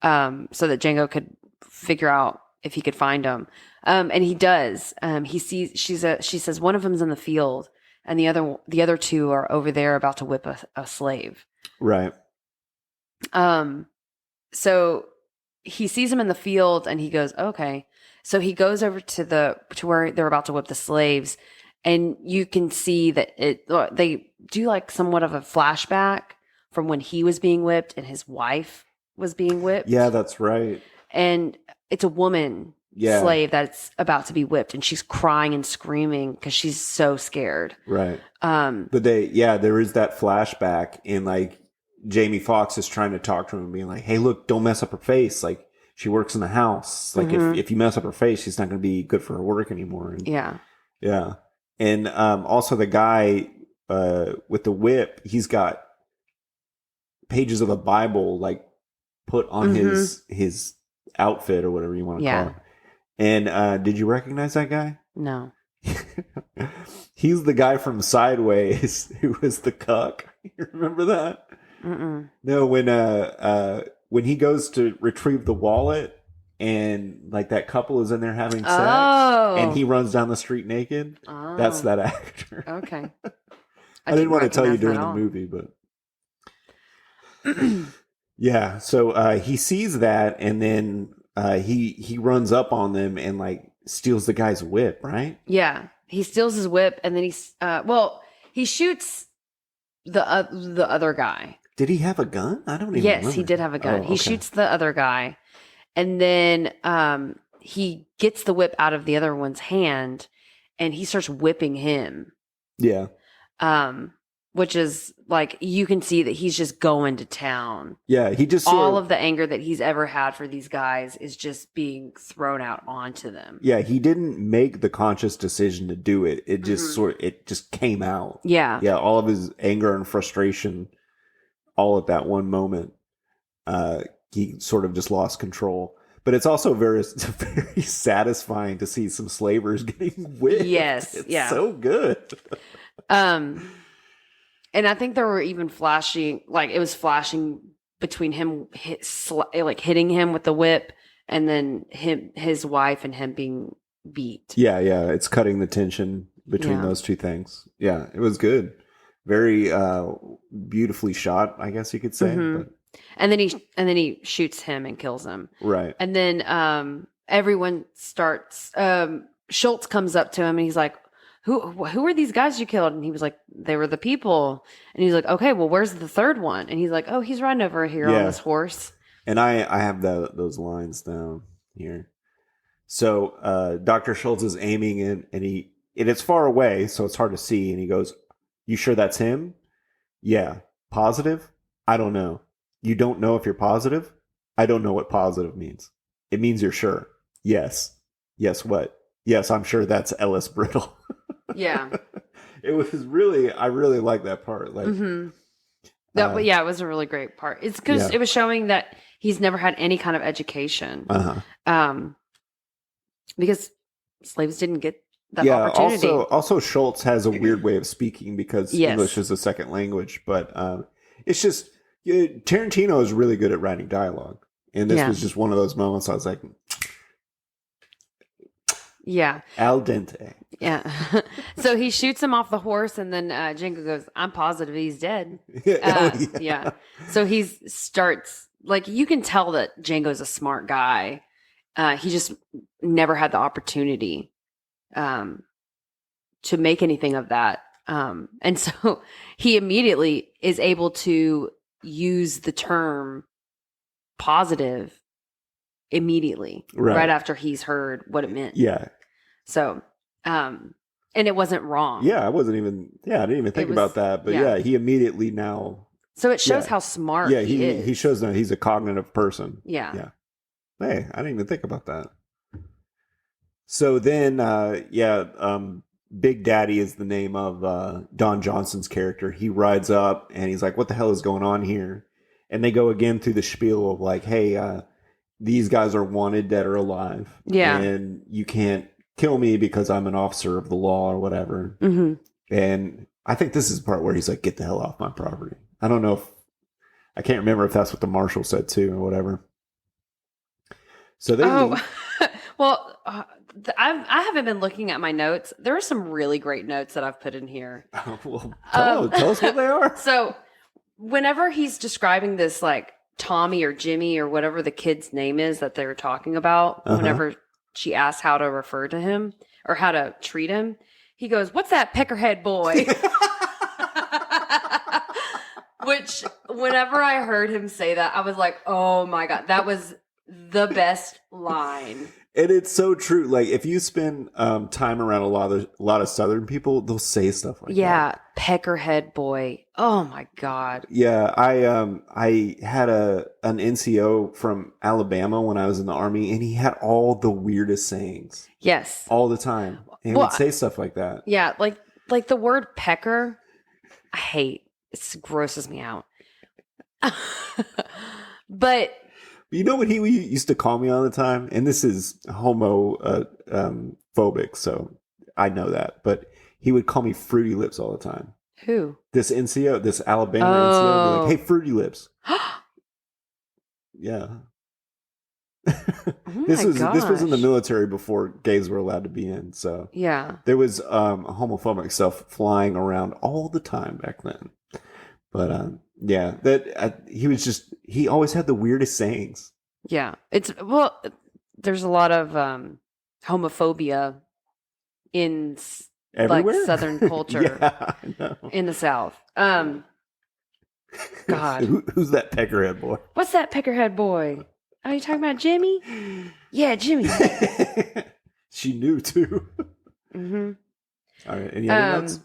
so that Django could figure out if he could find him. And he does. He sees she says one of them's in the field and the other two are over there about to whip a slave. Right. So he sees him in the field and he goes, okay. So he goes over to where they're about to whip the slaves, and you can see that they do like somewhat of a flashback from when he was being whipped and his wife was being whipped. Yeah, that's right. And it's a woman slave that's about to be whipped, and she's crying and screaming because she's so scared. Right. But there is that flashback, and like Jamie Foxx is trying to talk to him and being like, hey, look, don't mess up her face. Like, she works in the house. Like, if you mess up her face, she's not going to be good for her work anymore. And, yeah. And also the guy with the whip, he's got pages of the Bible like put on his outfit or whatever you want to call it. And did you recognize that guy? No. He's the guy from Sideways who was the cuck. You remember that? Mm-mm. No, when he goes to retrieve the wallet and like that couple is in there having sex and he runs down the street naked. Oh. That's that actor. Okay. I didn't want to tell you during the movie, but Yeah. So he sees that, and then he runs up on them and like steals the guy's whip, right? Yeah, he steals his whip, and then he shoots the other guy. Did he have a gun? I don't even Yes, remember. he did have a gun. Oh, He okay. shoots the other guy, and then he gets the whip out of the other one's hand, and he starts whipping him. Yeah. Which is like, you can see that he's just going to town. Yeah, he just All of the anger that he's ever had for these guys is just being thrown out onto them. Yeah, he didn't make the conscious decision to do it. It just it just came out. Yeah. Yeah, all of his anger and frustration all at that one moment. He sort of just lost control. But it's also very satisfying to see some slavers getting whipped. Yes, It's so good. And I think there were even flashing, like it was flashing between him hitting him with the whip, and then his wife and him being beat. Yeah, it's cutting the tension between those two things. Yeah, it was good. Very beautifully shot, I guess you could say. But. And then he shoots him and kills him. Right. And then everyone starts. Schultz comes up to him and he's like, Who are these guys you killed? And he was like, they were the people. And he's like, okay, well, where's the third one? And he's like, oh, he's riding over here on this horse. And I have those lines down here. So Dr. Schultz is aiming in, and it's far away, so it's hard to see. And he goes, "You sure that's him?" "Yeah." "Positive?" "I don't know." "You don't know if you're positive?" "I don't know what positive means." "It means you're sure." "Yes." "Yes, what?" "Yes, I'm sure that's Ellis Brittle." Yeah. It was really, I really like that part. Like, But yeah, it was a really great part. It's because it was showing that he's never had any kind of education. Because slaves didn't get that opportunity. Also Schultz has a weird way of speaking because English is a second language. But it's just, Tarantino is really good at writing dialogue. And this was just one of those moments I was like, yeah. Al dente. Yeah. So he shoots him off the horse, and then Django goes, I'm positive he's dead. Yeah. So he starts, like, you can tell that Django's a smart guy. He just never had the opportunity to make anything of that. And so he immediately is able to use the term positive immediately, right after he's heard what it meant. Yeah. So, and it wasn't wrong. Yeah, I didn't even think about that. But he immediately now. So it shows how smart he is. He shows that he's a cognitive person. Yeah. Yeah. Hey, I didn't even think about that. So then, Big Daddy is the name of Don Johnson's character. He rides up and he's like, what the hell is going on here? And they go again through the spiel of like, hey, these guys are wanted, dead or alive. Yeah. And you can't kill me because I'm an officer of the law or whatever. Mm-hmm. And I think this is the part where he's like, get the hell off my property. I don't know I can't remember if that's what the marshal said too or whatever. So they well, I haven't been looking at my notes. There are some really great notes that I've put in here. Well, tell us what they are. So whenever he's describing this, like Tommy or Jimmy or whatever the kid's name is that they were talking about, whenever she asks how to refer to him or how to treat him, he goes, what's that peckerhead boy? Which whenever I heard him say that, I was like, oh my God, that was the best line. And it's so true. Like if you spend time around a lot of Southern people, they'll say stuff like that. Yeah, peckerhead boy. Oh my God. Yeah, I had an NCO from Alabama when I was in the Army, and he had all the weirdest sayings. Yes, all the time. And he would say stuff like that. Yeah, like the word pecker, I hate. It grosses me out. But you know what he used to call me all the time? And this is phobic, so I know that. But he would call me Fruity Lips all the time. Who? This NCO, this Alabama NCO. Would be like, hey, Fruity Lips. Yeah. This was in the military before gays were allowed to be in. So yeah, there was homophobic stuff flying around all the time back then. But Yeah, he always had the weirdest sayings. Yeah. There's a lot of homophobia in Everywhere? like Southern culture Yeah, I know. in the South. God. Who's that peckerhead boy? What's that peckerhead boy? Are you talking about Jimmy? Yeah, Jimmy. She knew too. Mm-hmm. All right. Any other notes?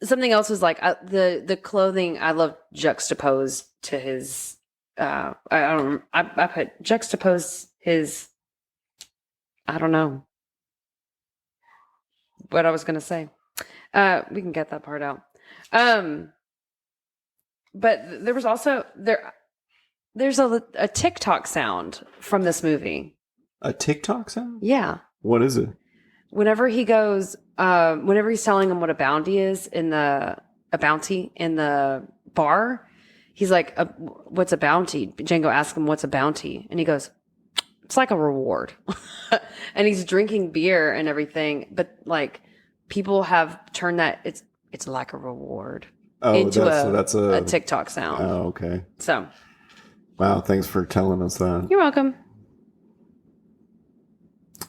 Something else was like the clothing I love juxtaposed to his. I put juxtaposed his. I don't know what I was gonna say. We can get that part out. But there was also there's a TikTok sound from this movie. A TikTok sound? Yeah. What is it? Whenever he goes, whenever he's telling him what a bounty is a bounty in the bar, he's like, "What's a bounty?" Django asks him, "What's a bounty?" And he goes, "It's like a reward." And he's drinking beer and everything, but like people have turned that it's like a reward into that's a TikTok sound. Oh, okay. So, wow, thanks for telling us that. You're welcome.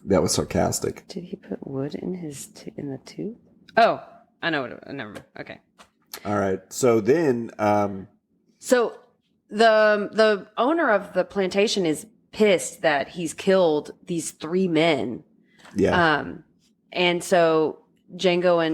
That was sarcastic. Did he put wood in in the tooth? Oh, I know what. Never mind. Okay. All right. So then, so the owner of the plantation is pissed that he's killed these 3 men. Yeah. And so Django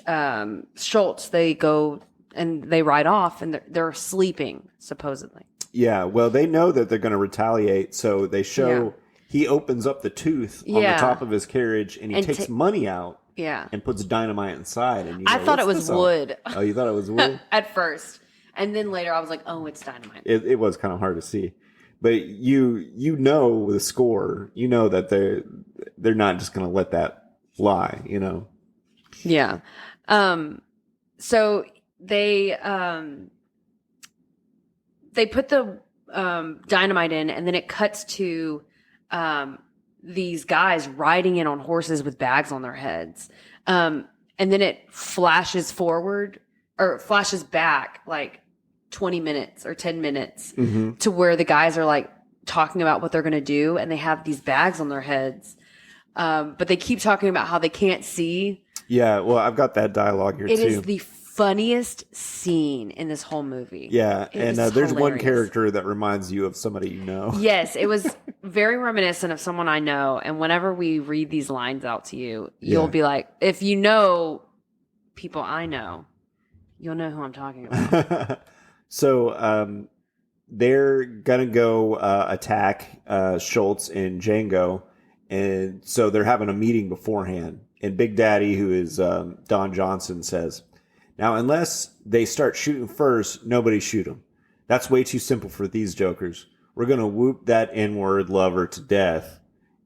and Schultz, they go and they ride off, and they're sleeping supposedly. Yeah. Well, they know that they're going to retaliate, so they show. Yeah. He opens up the tooth on the top of his carriage, and he takes money out. Yeah. And puts dynamite inside. And I thought it was wood. Oh, you thought it was wood? At first. And then later I was like, oh, it's dynamite. It was kind of hard to see. But you know the score. You know that they're not just going to let that fly, you know? Yeah. So they put the dynamite in, and then it cuts to these guys riding in on horses with bags on their heads. And then it flashes forward or flashes back like 20 minutes or 10 minutes to where the guys are like talking about what they're going to do. And they have these bags on their heads. But they keep talking about how they can't see. Yeah. Well, I've got that dialogue here too. It is the funniest scene in this whole movie. Yeah. And there's one character that reminds you of somebody you know. Yes. It was very reminiscent of someone I know. And whenever we read these lines out to you, you'll be like, if you know people I know, you'll know who I'm talking about. So they're going to go attack Schultz and Django. And so they're having a meeting beforehand. And Big Daddy, who is Don Johnson, says, now, unless they start shooting first, nobody shoot them. That's way too simple for these jokers. We're going to whoop that N-word lover to death.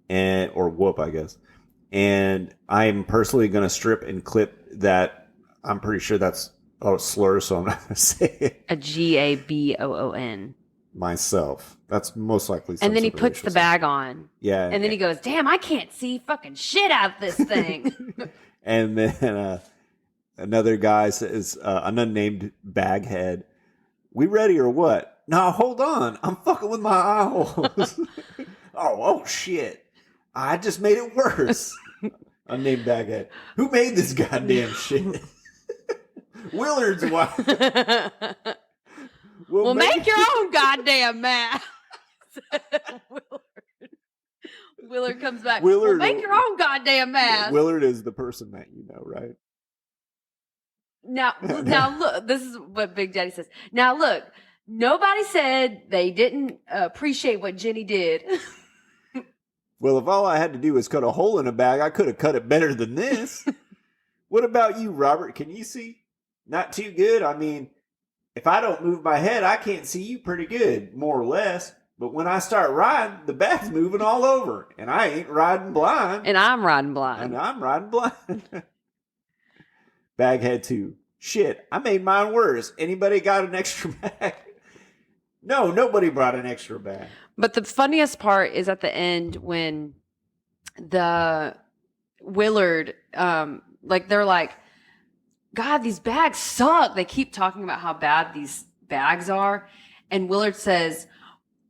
Or whoop, I guess. And I'm personally going to strip and clip that. I'm pretty sure that's a slur, so I'm not going to say it. A Gaboon. Myself. That's most likely. And then he puts the bag on. Yeah. And then he goes, damn, I can't see fucking shit out of this thing. And then another guy says, an unnamed baghead, we ready or what? No, hold on. I'm fucking with my eye holes. oh, shit. I just made it worse. Unnamed baghead. Who made this goddamn shit? Willard's wife. Well, make your own goddamn mask. Willard comes back. Well, make your own goddamn mask. Willard is the person that you know, right? Now look, this is what Big Daddy says. Now look, nobody said they didn't appreciate what Jenny did. Well, if all I had to do was cut a hole in a bag, I could have cut it better than this. What about you, Robert? Can you see? Not too good. I mean, if I don't move my head, I can't see you pretty good, more or less. But when I start riding, the bag's moving all over. And I ain't riding blind. And I'm riding blind. And I'm riding blind. Baghead 2. Shit, I made mine worse. Anybody got an extra bag? No, nobody brought an extra bag. But the funniest part is at the end when the Willard, they're like, God, these bags suck. They keep talking about how bad these bags are. And Willard says,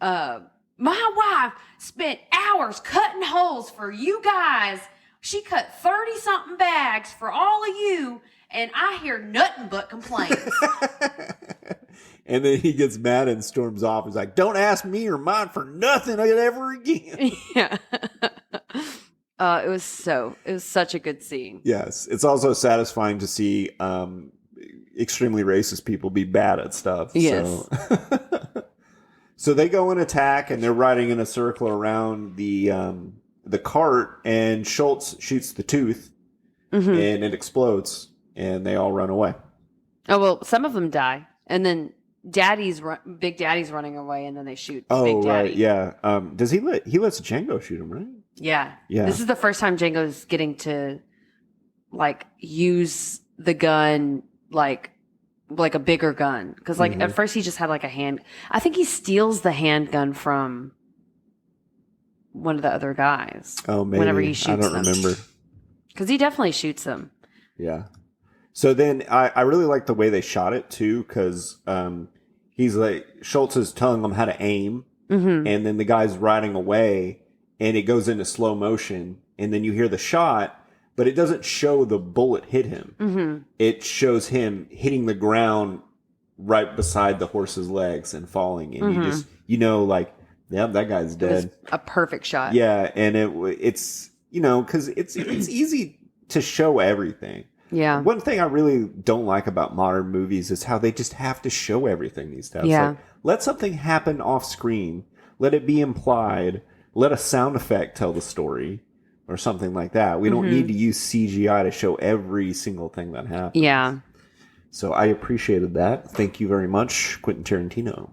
my wife spent hours cutting holes for you guys. She cut 30-something bags for all of you, and I hear nothing but complaints. And then he gets mad and storms off. He's like, don't ask me or mine for nothing ever again. Yeah. It was such a good scene. Yes. It's also satisfying to see extremely racist people be bad at stuff. Yes. So they go and attack, and they're riding in a circle around the cart, and Schultz shoots the tooth, and it explodes, and they all run away. Oh, well, some of them die, and then Big Daddy's running away, and then they shoot Big Daddy. Right, yeah. Does he lets Django shoot him, right? Yeah. Yeah. This is the first time Django's getting to, like, use the gun, like a bigger gun. Because, like, at first he just had, like, a hand. I think he steals the handgun from one of the other guys. Oh, maybe. Whenever he shoots them. I don't remember. Because he definitely shoots them. Yeah. So then I really like the way they shot it, too, because he's like, Schultz is telling them how to aim, and then the guy's riding away, and it goes into slow motion, and then you hear the shot, but it doesn't show the bullet hit him. It shows him hitting the ground right beside the horse's legs and falling, and you just, like, yep, that guy's dead. It was a perfect shot. Yeah, and it's, because it's easy to show everything. Yeah. One thing I really don't like about modern movies is how they just have to show everything these days. Yeah. Like, let something happen off screen. Let it be implied. Let a sound effect tell the story or something like that. We don't need to use CGI to show every single thing that happens. Yeah. So I appreciated that. Thank you very much, Quentin Tarantino.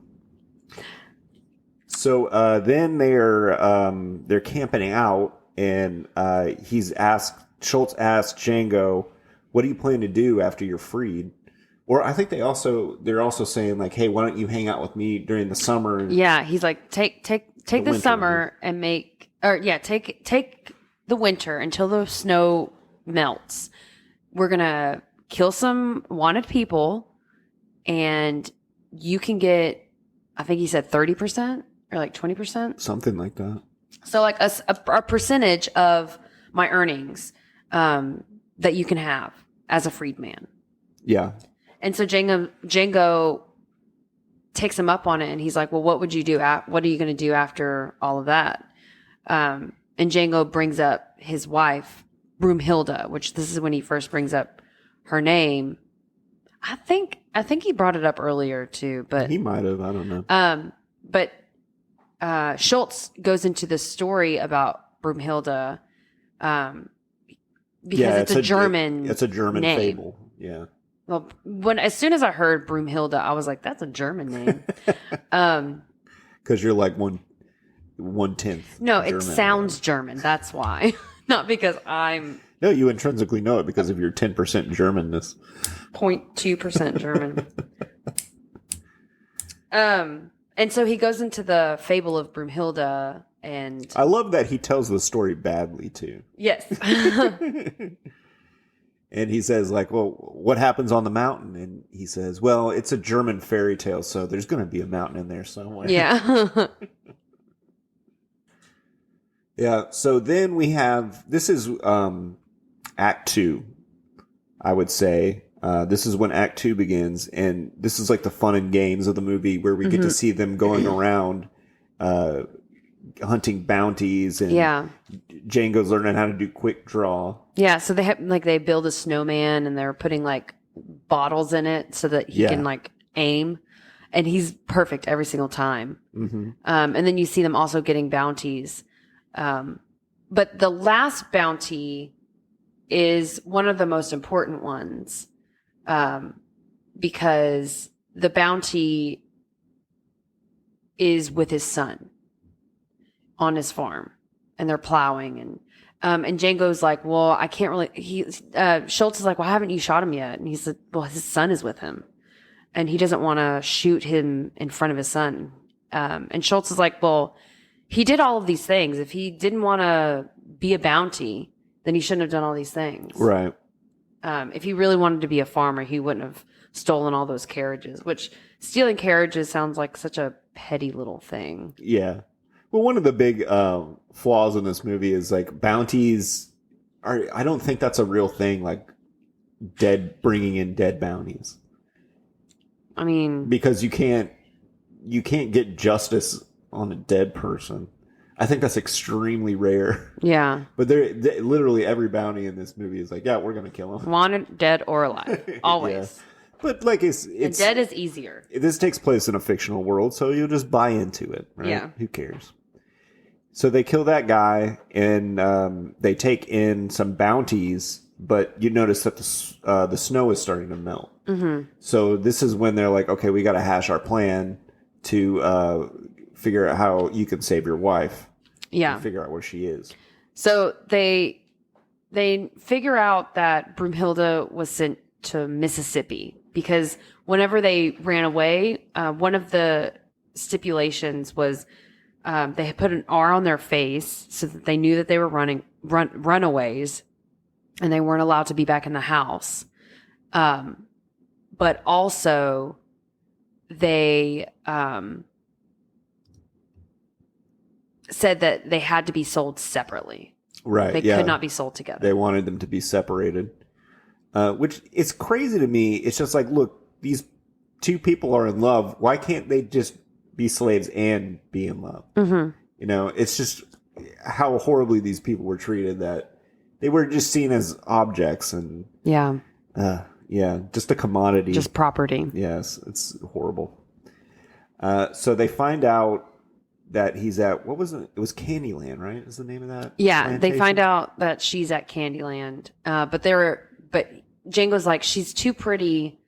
So then they're camping out, and Schultz asked Django, what do you plan to do after you're freed? Or I think they're also saying, like, hey, why don't you hang out with me during the summer? Yeah, he's like, take the summer and take the winter until the snow melts. We're gonna kill some wanted people, and you can get, I think he said 30% or like 20%, something like that. So like a percentage of my earnings that you can have as a freed man. Yeah. And so Django takes him up on it, and he's like, well, what would you do? What are you going to do after all of that? And Django brings up his wife, Broomhilda, which this is when he first brings up her name. I think he brought it up earlier too, but he might have. I don't know. But Schultz goes into this story about Broomhilda, because it's a German. It's a German name. fable. Yeah. Well, as soon as I heard Broomhilda, I was like, "That's a German name." Because you're like 1/10. No, it sounds German. That's why, not because I'm. No, you intrinsically know it because of your 10% Germanness. 0.2% German. And so he goes into the fable of Broomhilda, and I love that he tells the story badly too. Yes. And he says, like, well, what happens on the mountain? And he says, well, it's a German fairy tale, so there's going to be a mountain in there somewhere. Yeah. Yeah. So then we have, this is Act 2, I would say. This is when Act 2 begins, and this is like the fun and games of the movie where we get to see them going around hunting bounties, and Django's learning how to do quick draw. Yeah, so they build a snowman, and they're putting like bottles in it so that he can like aim, and he's perfect every single time. And then you see them also getting bounties, but the last bounty is one of the most important ones, because the bounty is with his son on his farm, and they're plowing, and Django's like, well, I can't really, Schultz is like, well, haven't you shot him yet? And he said, well, his son is with him, and he doesn't want to shoot him in front of his son. And Schultz is like, well, he did all of these things. If he didn't want to be a bounty, then he shouldn't have done all these things. Right. If he really wanted to be a farmer, he wouldn't have stolen all those carriages, which stealing carriages sounds like such a petty little thing. Yeah. Well, one of the big flaws in this movie is like bounties are, I don't think that's a real thing, like bringing in dead bounties. I mean, because you can't get justice on a dead person. I think that's extremely rare. yeah. But literally every bounty in this movie is like, yeah, we're going to kill him. Wanted, dead, or alive. Always. Yeah. But like it's dead is easier. This takes place in a fictional world, so you'll just buy into it, right? Yeah. Who cares? So they kill that guy, and they take in some bounties, but you notice that the snow is starting to melt. Mm-hmm. So this is when they're like, okay, we got to hash our plan to figure out how you can save your wife. Yeah. And figure out where she is. So they figure out that Broomhilda was sent to Mississippi because whenever they ran away, one of the stipulations was they had put an R on their face so that they knew that they were runaways and they weren't allowed to be back in the house. But also they said that they had to be sold separately. Right. They could not be sold together. They wanted them to be separated. Which is crazy to me. It's just like, look, these two people are in love. Why can't they just be slaves and be in love? Mm-hmm. You know, it's just how horribly these people were treated, that they were just seen as objects and just a commodity, just property. Yes, it's horrible. So they find out that he's at, what was it? It was Candyland, right? Is the name of that? Yeah, plantation? they find out that she's at Candyland, but Django's like, she's too pretty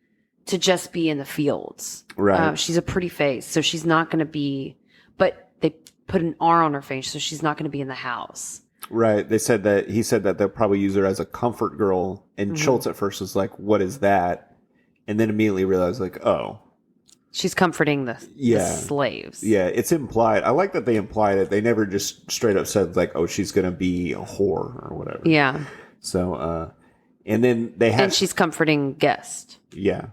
to just be in the fields. Right. She's a pretty face, so she's not going to be. But they put an R on her face, so she's not going to be in the house. Right. He said that they'll probably use her as a comfort girl. And Mm-hmm. Schultz at first was like, "What is that?" And then immediately realized, like, "Oh, she's comforting the slaves." Yeah, it's implied. I like that they implied it. They never just straight up said like, "Oh, she's going to be a whore" or whatever. Yeah. So, and then they have, and she's comforting guest. Yeah.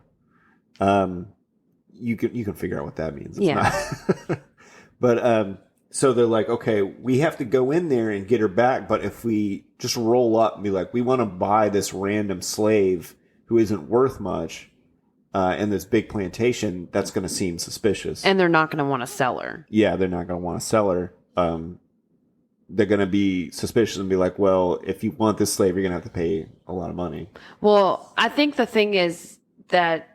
You can figure out what that means. It's Yeah. But so they're like, okay, we have to go in there and get her back. But if we just roll up and be like, we want to buy this random slave who isn't worth much in this big plantation, that's going to seem suspicious. And they're not going to want to sell her. Yeah, they're not going to want to sell her. They're going to be suspicious and be like, well, if you want this slave, you're going to have to pay a lot of money. Well, I think the thing is that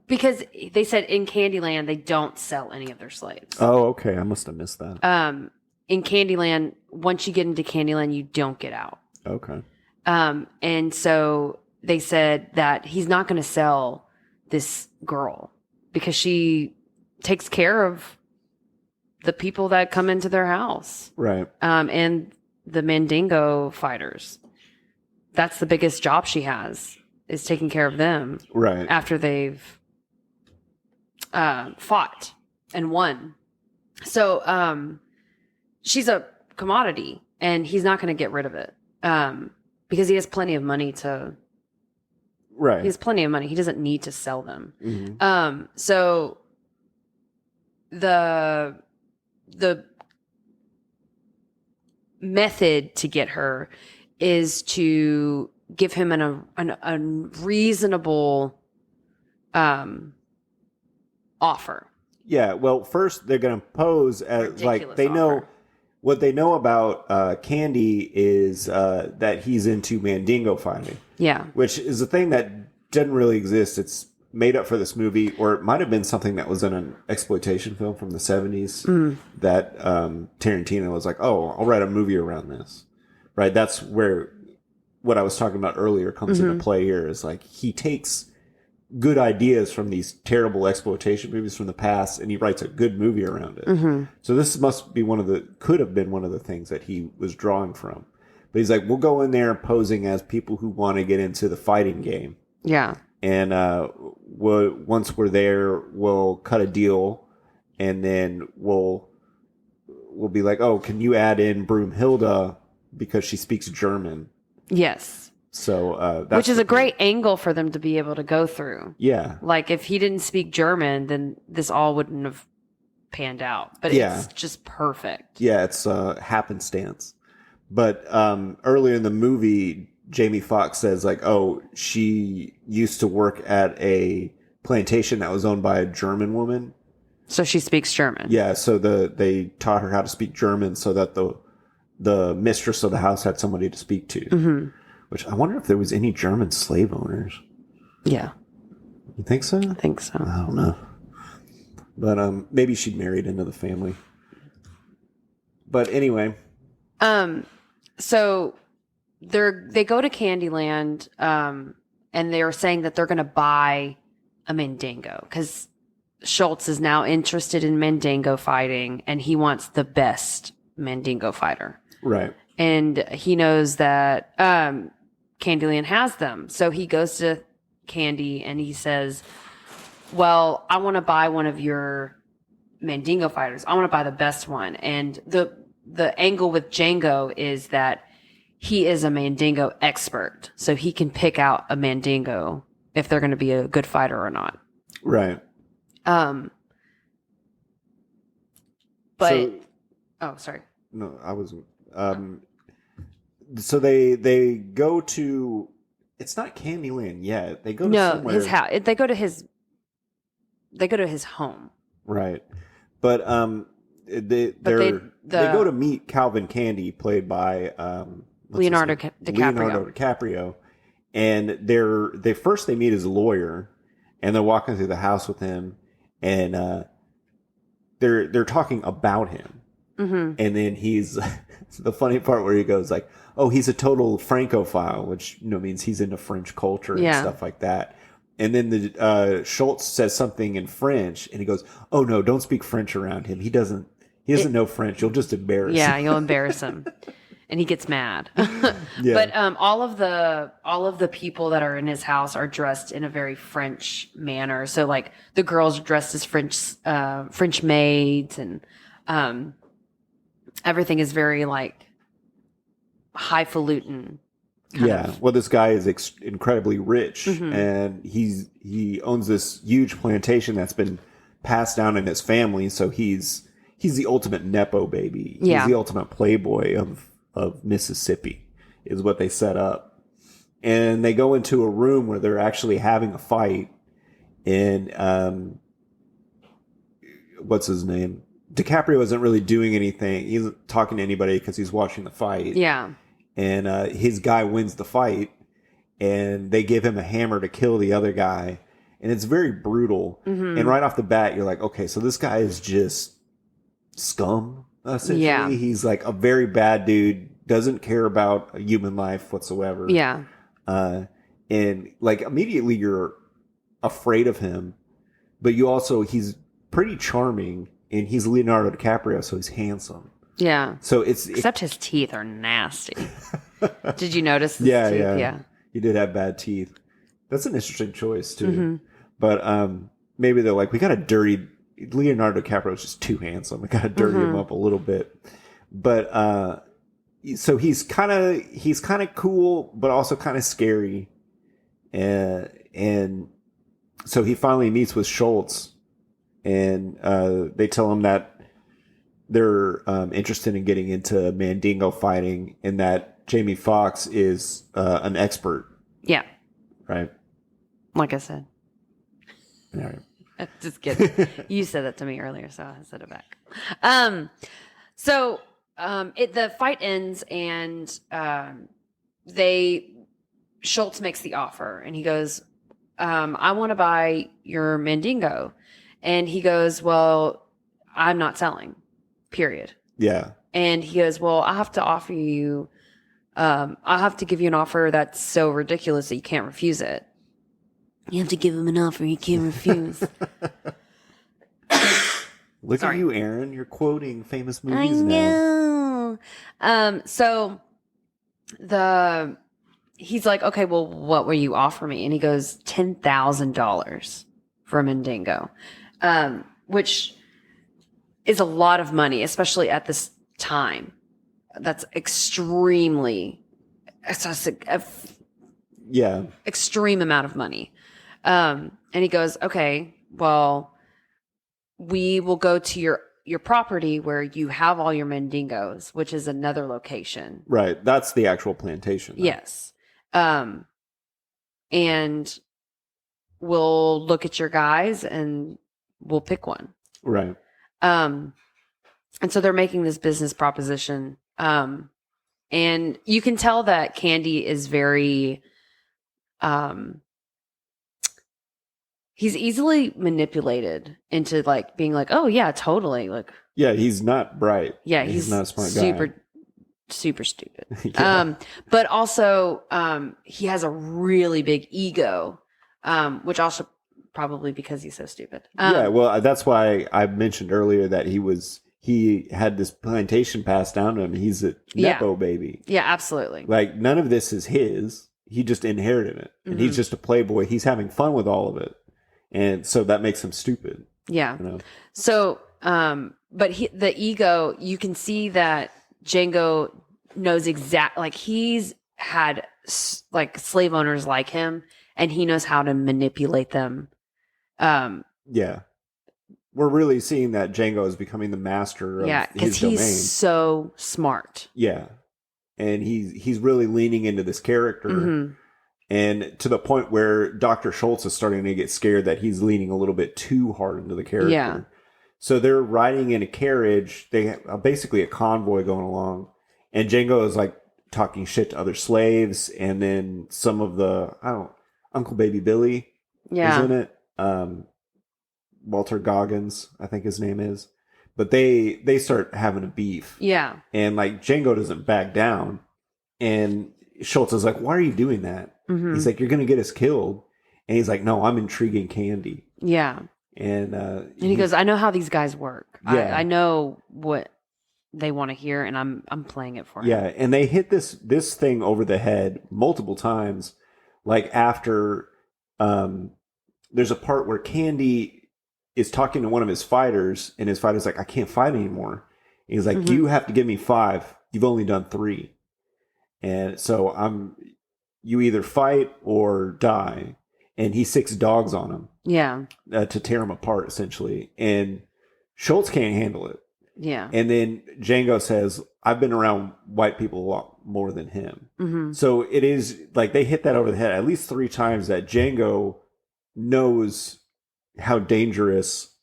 because they said in Candyland they don't sell any of their slaves. Oh, okay. I must have missed that. In Candyland, once you get into Candyland, you don't get out. Okay. And so they said that he's not going to sell this girl because she takes care of the people that come into their house. Right. And the Mandingo fighters. That's the biggest job she has, is taking care of them. Right. After they've fought and won. So she's a commodity, and he's not going to get rid of it because he has plenty of money to. Right. He has plenty of money. He doesn't need to sell them. Mm-hmm. So the method to get her is to give him a reasonable offer. Yeah. Well, first they're going to pose as Ridiculous like they know offer. what they know about Candy is that he's into Mandingo fighting. Yeah. Which is a thing that doesn't really exist. It's made up for this movie, or it might have been something that was in an exploitation film from the 70s that Tarantino was like, oh, I'll write a movie around this. Right? That's where what I was talking about earlier comes into play here, is like he takes good ideas from these terrible exploitation movies from the past and he writes a good movie around it. So this must be could have been one of the things that he was drawing from. But he's like, we'll go in there posing as people who want to get into the fighting game. Yeah. And once we're there, we'll cut a deal, and then we'll be like, oh, can you add in Broomhilda because she speaks German? Yes. So that's which is a great angle for them to be able to go through. Yeah. Like if he didn't speak German, then this all wouldn't have panned out. But it's just perfect. Yeah, it's happenstance. But earlier in the movie, Jamie Foxx says like, "Oh, she used to work at a plantation that was owned by a German woman." So she speaks German. Yeah, so they taught her how to speak German so that the mistress of the house had somebody to speak to. Mm-hmm. Which I wonder if there was any German slave owners. Yeah. You think so? I think so. I don't know. But maybe she married into the family. But anyway. So they go to Candyland, and they're saying that they're going to buy a Mandingo because Schultz is now interested in Mandingo fighting, and he wants the best Mandingo fighter. Right. And he knows that Candyland has them. So he goes to Candy and he says, well, I want to buy one of your Mandingo fighters. I want to buy the best one. And the angle with Django is that he is a Mandingo expert. So he can pick out a Mandingo if they're going to be a good fighter or not. Right. But sorry. No, I was so they go to, it's not Candyland yet. They go to somewhere. His house. They go to his home. Right. But they go to meet Calvin Candy, played by Leonardo DiCaprio. And they meet his lawyer, and they're walking through the house with him, and they're talking about him. Mm-hmm. And then he's the funny part where he goes like, "Oh, he's a total Francophile," which means he's into French culture and stuff like that. And then the Schultz says something in French, and he goes, "Oh no, don't speak French around him. He doesn't know French. You'll just embarrass him." Yeah, you'll embarrass him, and he gets mad. Yeah. But all of the people that are in his house are dressed in a very French manner. So like the girls are dressed as French maids, and everything is very like highfalutin. Yeah. Well, this guy is incredibly rich, Mm-hmm. and he owns this huge plantation that's been passed down in his family. So he's the ultimate nepo baby. Yeah. He's the ultimate playboy of Mississippi, is what they set up. And they go into a room where they're actually having a fight. And what's his name? DiCaprio isn't really doing anything. He's not talking to anybody because he's watching the fight. Yeah. And his guy wins the fight, and they give him a hammer to kill the other guy. And it's very brutal. Mm-hmm. And right off the bat, you're like, okay, so this guy is just scum, essentially. Yeah. He's like a very bad dude, doesn't care about human life whatsoever. Yeah. And like immediately you're afraid of him, but he's pretty charming, and he's Leonardo DiCaprio, so he's handsome. Yeah. So except his teeth are nasty. Did you notice? Yeah, teeth? Yeah. He did have bad teeth. That's an interesting choice too. Mm-hmm. But maybe they're like, we got to dirty Leonardo DiCaprio is just too handsome. We got to dirty him up a little bit. But so he's kind of cool, but also kind of scary. And so he finally meets with Schultz, and they tell him that they're interested in getting into Mandingo fighting, and that Jamie Foxx is an expert. Yeah. Right. Like I said. All right. Just kidding. You said that to me earlier, so I said it back. The fight ends, and Schultz makes the offer, and he goes, I want to buy your Mandingo. And he goes, well, I'm not selling, period. Yeah. And he goes, well, I have to offer you, I have to give you an offer that's so ridiculous that you can't refuse it. You have to give him an offer he can't refuse. Look at you, Aaron. You're quoting famous movies now. I know. So he's like, okay, well, what will you offer me? And he goes, $10,000 for a Mandingo, which is a lot of money, especially at this time. That's extremely, Yeah. extreme amount of money. And he goes, okay, well, we will go to your property where you have all your Mandingos, which is another location. Right. That's the actual plantation. Though. Yes. And we'll look at your guys and we'll pick one. Right. And so they're making this business proposition. And you can tell that Candy is very, he's easily manipulated into like being like, oh yeah, totally. Like, yeah, he's not bright. Yeah, he's not a smart super, guy. super stupid. Yeah. But also, he has a really big ego, which also probably because he's so stupid. Yeah, well, that's why I mentioned earlier that he had this plantation passed down to him. He's a Nepo baby. Yeah, absolutely. Like, none of this is his. He just inherited it. And he's just a playboy. He's having fun with all of it. And so that makes him stupid. Yeah. You know? So, but the ego, you can see that Django knows like he's had like slave owners like him, and he knows how to manipulate them. Yeah. We're really seeing that Django is becoming the master of his domain. He's so smart. Yeah. And he's really leaning into this character. And to the point where Dr. Schultz is starting to get scared that he's leaning a little bit too hard into the character. Yeah. So they're riding in a carriage. They have basically a convoy going along. And Django is like talking shit to other slaves. And then some of Uncle Baby Billy is in it. Walter Goggins, I think his name is. But they start having a beef. Yeah. And like Django doesn't back down. And Schultz is like, why are you doing that? He's like, you're going to get us killed. And he's like, no, I'm intriguing Candy. Yeah. And he goes, I know how these guys work. Yeah. I know what they want to hear, and I'm playing it for him. Yeah, and they hit this thing over the head multiple times. Like after there's a part where Candy is talking to one of his fighters, and his fighter's like, I can't fight anymore. And he's like, you have to give me 5. You've only done 3. And so you either fight or die. And he 6 dogs on him. Yeah. To tear him apart, essentially. And Schultz can't handle it. Yeah. And then Django says, I've been around white people a lot more than him. So it is like they hit that over the head at least 3 times that Django knows how dangerous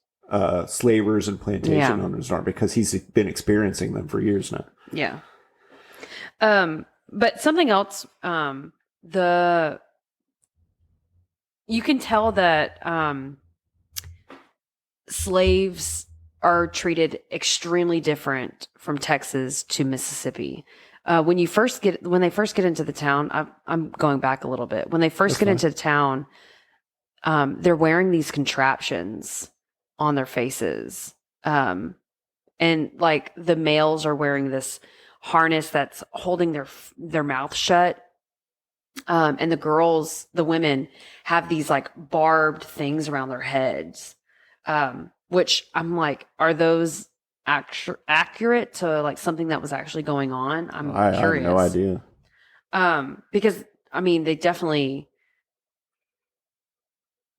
slavers and plantation owners are because he's been experiencing them for years now. Yeah. But something else, you can tell that slaves are treated extremely different from Texas to Mississippi. When they first get into the town, I'm going back a little bit. When they first get into the town, they're wearing these contraptions on their faces, and like the males are wearing this harness that's holding their mouth shut. And the women have these like barbed things around their heads. Which I'm like, are those accurate to like something that was actually going on? I'm curious. I have no idea. Because I mean, they definitely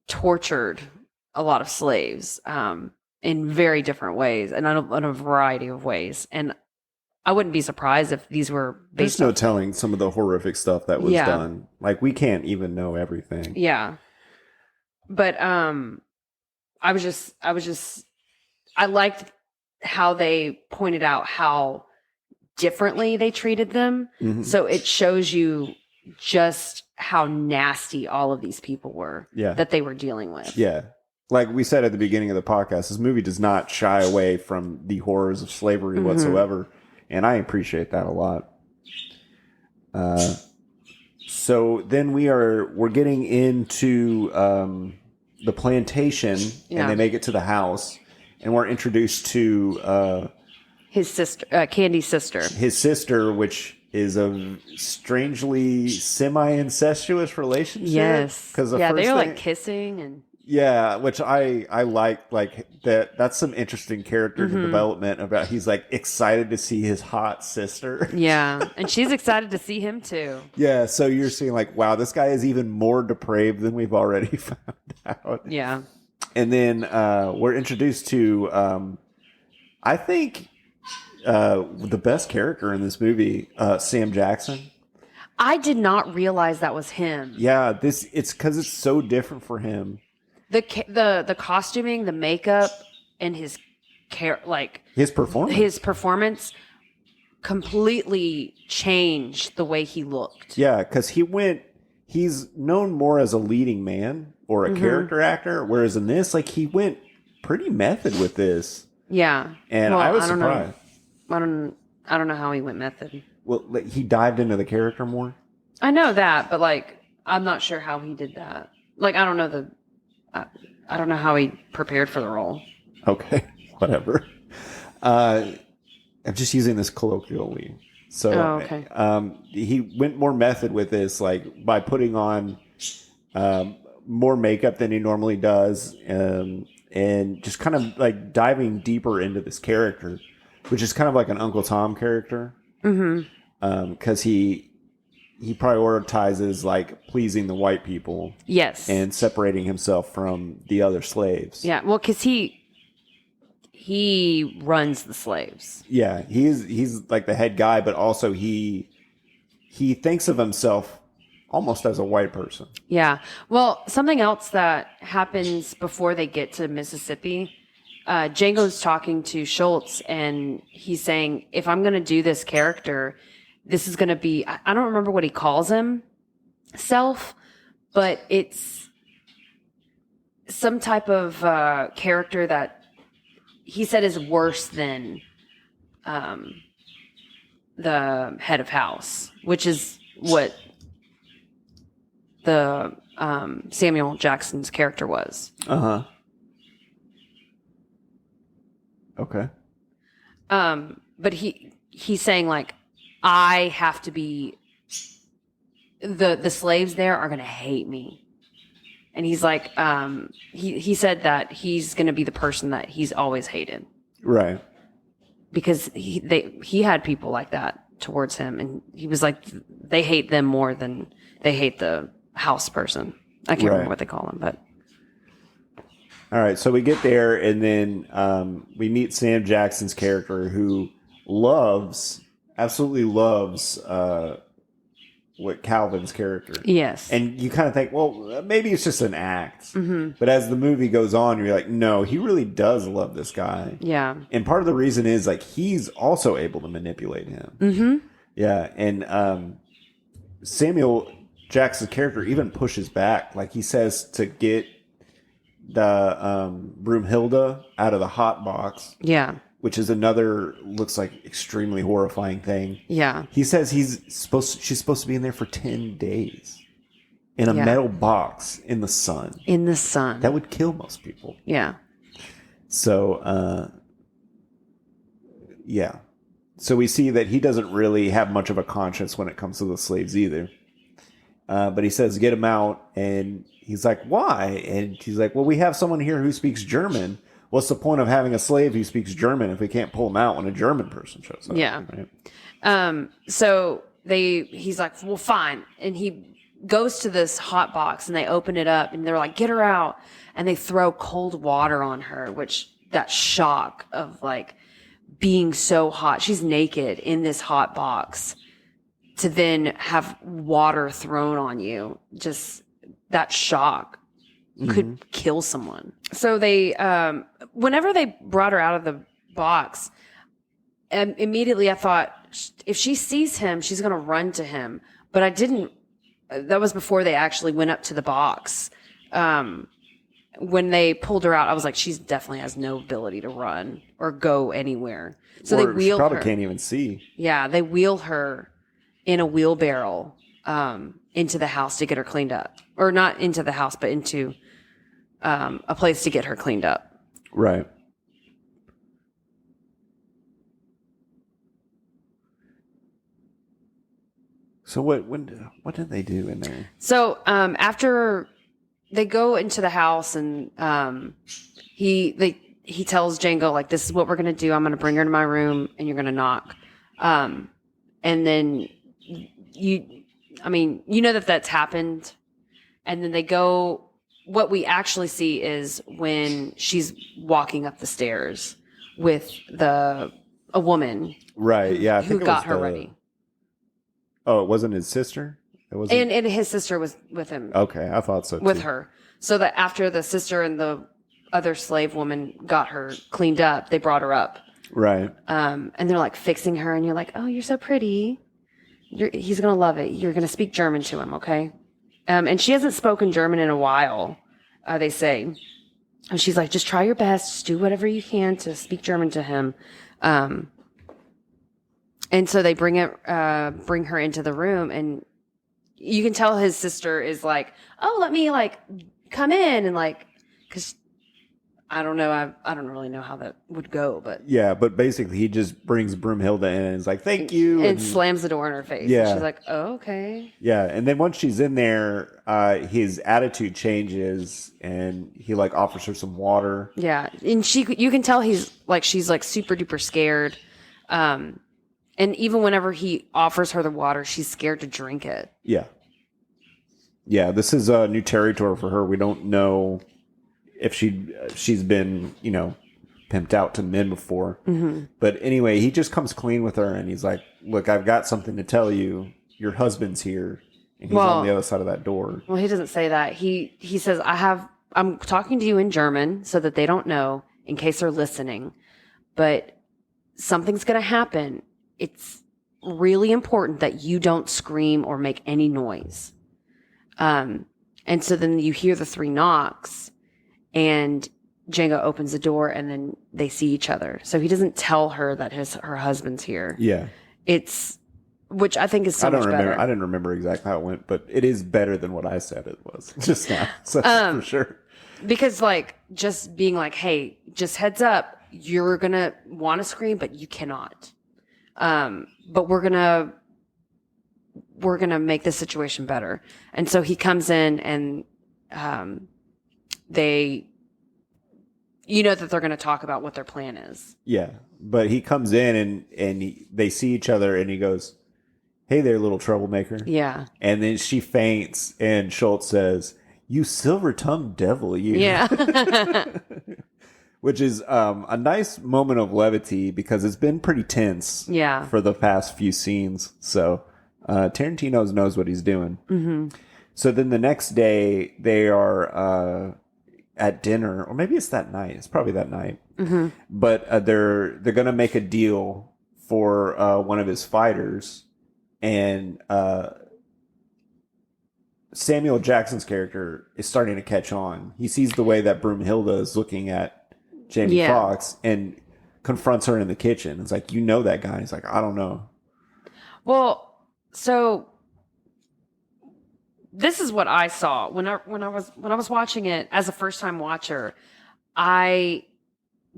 tortured a lot of slaves, in very different ways and in a variety of ways. And I wouldn't be surprised if these were based There's no telling some of the horrific stuff that was done. Like, we can't even know everything. Yeah. But, I liked how they pointed out how differently they treated them. So it shows you just how nasty all of these people were that they were dealing with. Yeah. Like we said at the beginning of the podcast, this movie does not shy away from the horrors of slavery whatsoever. And I appreciate that a lot. So then we're getting into the plantation, and they make it to the house, and we're introduced to his sister, Candy's sister. His sister, which is a strangely semi-incestuous relationship. Yes, because they're like kissing and. Yeah, which I like that. That's some interesting character development about. He's like excited to see his hot sister. Yeah, and she's excited to see him too. Yeah, so you're seeing like, wow, this guy is even more depraved than we've already found out. Yeah. And then we're introduced to, I think, the best character in this movie, Sam Jackson. I did not realize that was him. Yeah, it's because it's so different for him. The costuming, the makeup, and his His performance completely changed the way he looked. Yeah, because he's known more as a leading man or a character actor, whereas in this, like, he went pretty method with this. Yeah, and I was surprised. I don't know how he went method. Well, like, he dived into the character more. I know that, but like, I'm not sure how he did that. Like, I don't know how he prepared for the role. Okay, whatever. I'm just using this colloquially. So okay. He went more method with this, like by putting on more makeup than he normally does, and just kind of like diving deeper into this character, which is kind of like an Uncle Tom character. Because he prioritizes like pleasing the white people. Yes. And separating himself from the other slaves. Yeah, well, because he runs the slaves. Yeah, he's like the head guy, but also he thinks of himself almost as a white person. Yeah. Well, something else that happens before they get to Mississippi, Django's talking to Schultz, and he's saying, if I'm going to do this character, this is going to be, I don't remember what he calls himself, but it's some type of character that he said is worse than the head of house, which is what the Samuel Jackson's character was. Okay. But he's saying, like, I have to be, the slaves there are going to hate me. And he's like, he said that he's going to be the person that he's always hated. Right. Because he had people like that towards him. And he was like, they hate them more than they hate the house person. I can't remember what they call him, but. All right. So we get there, and then we meet Sam Jackson's character, who absolutely loves what Calvin's character. Yes. And you kind of think, well, maybe it's just an act. But as the movie goes on, you're like, no, he really does love this guy. Yeah. And part of the reason is, like, he's also able to manipulate him. Yeah. And Samuel Jackson's character even pushes back. Like, he says to get the Broomhilda out of the hot box. Yeah. Which is another, looks like, extremely horrifying thing. Yeah. He says she's supposed to be in there for 10 days. In a metal box in the sun. In the sun. That would kill most people. Yeah. So, yeah. So we see that he doesn't really have much of a conscience when it comes to the slaves either. But he says, get him out. And he's like, why? And he's like, well, we have someone here who speaks German. What's the point of having a slave who speaks German if we can't pull him out when a German person shows up? Yeah. Right? So he's like, well, fine. And he goes to this hot box, and they open it up, and they're like, get her out. And they throw cold water on her, which that shock of like being so hot. She's naked in this hot box to then have water thrown on you. Just that shock could kill someone. So they, whenever they brought her out of the box, immediately I thought, if she sees him, she's going to run to him. But I didn't. That was before they actually went up to the box. When they pulled her out, I was like, she definitely has no ability to run or go anywhere. So they wheel her. She probably can't even see. Yeah, they wheel her in a wheelbarrow into the house to get her cleaned up. Or not into the house, but into a place to get her cleaned up. Right. So what did they do in there? So after they go into the house, and he tells Django, like, this is what we're gonna do. I'm gonna bring her to my room, and you're gonna knock. And then you know that's happened. And then they go. What we actually see is when she's walking up the stairs with a woman, right? Yeah, I who think it got was her ready. Oh, it wasn't his sister. It wasn't. And his sister was with him. Okay, I thought so. With too. her, so that after the sister and the other slave woman got her cleaned up, they brought her up. Right. And they're like fixing her, and you're like, oh, you're so pretty. He's gonna love it. You're gonna speak German to him, okay? And she hasn't spoken German in a while. They say, and she's like, just try your best, just do whatever you can to speak German to him. And so they bring her into the room, and you can tell his sister is like, oh, let me like come in, and like, because I don't know, I don't really know how that would go, but yeah, but basically he just brings Broomhilda in and is like, thank you, and slams the door in her face. Yeah, and she's like, oh, okay. Yeah, and then once she's in there, his attitude changes, and he like offers her some water. Yeah, and you can tell she's like super duper scared. And even whenever he offers her the water, she's scared to drink it. Yeah. Yeah, this is new territory for her. We don't know if she's been, pimped out to men before. Mm-hmm. But anyway, he just comes clean with her, and he's like, look, I've got something to tell you. Your husband's here, and he's on the other side of that door. Well, he doesn't say that. He says, I'm talking to you in German so that they don't know, in case they're listening. But something's going to happen. It's really important that you don't scream or make any noise. And so then you hear the 3 knocks, and Django opens the door, and then they see each other. So he doesn't tell her that her husband's here. Yeah. Which I think is so much better. I didn't remember exactly how it went, but it is better than what I said it was just now. So for sure. Because like just being like, hey, just heads up, you're going to want to scream, but you cannot. But we're going to make this situation better. And so he comes in, and they, that they're going to talk about what their plan is. Yeah. But he comes in, and they see each other, and he goes, hey there, little troublemaker. Yeah. And then she faints, and Schultz says, you silver-tongued devil, you. Yeah. Which is a nice moment of levity, because it's been pretty tense for the past few scenes. So Tarantino knows what he's doing. Mm-hmm. So then the next day, they are at dinner, or maybe it's that night. It's probably that night. Mm-hmm. But they're going to make a deal for one of his fighters. And Samuel Jackson's character is starting to catch on. He sees the way that Broomhilda is looking at Jamie Foxx and confronts her in the kitchen. It's like, that guy. He's like, I don't know. Well, so this is what I saw when I was watching it as a first time watcher. I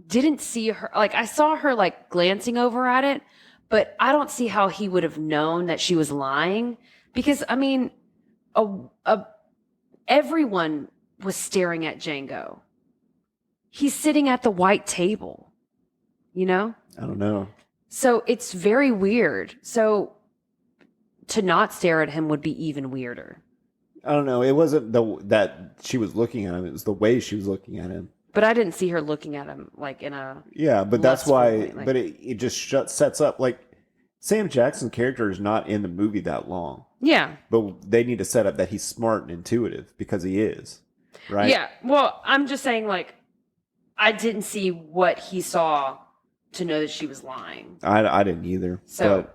didn't see her, like, I saw her like glancing over at it, but I don't see how he would have known that she was lying, because I mean, everyone was staring at Django. He's sitting at the white table, I don't know. So it's very weird. So to not stare at him would be even weirder. I don't know. It wasn't that she was looking at him. It was the way she was looking at him. But I didn't see her looking at him like in a... Yeah, but that's why... But it just sets up... Like, Sam Jackson's character is not in the movie that long. Yeah. But they need to set up that he's smart and intuitive, because he is. Right? Yeah. Well, I'm just saying, like, I didn't see what he saw to know that she was lying. I didn't either. So... But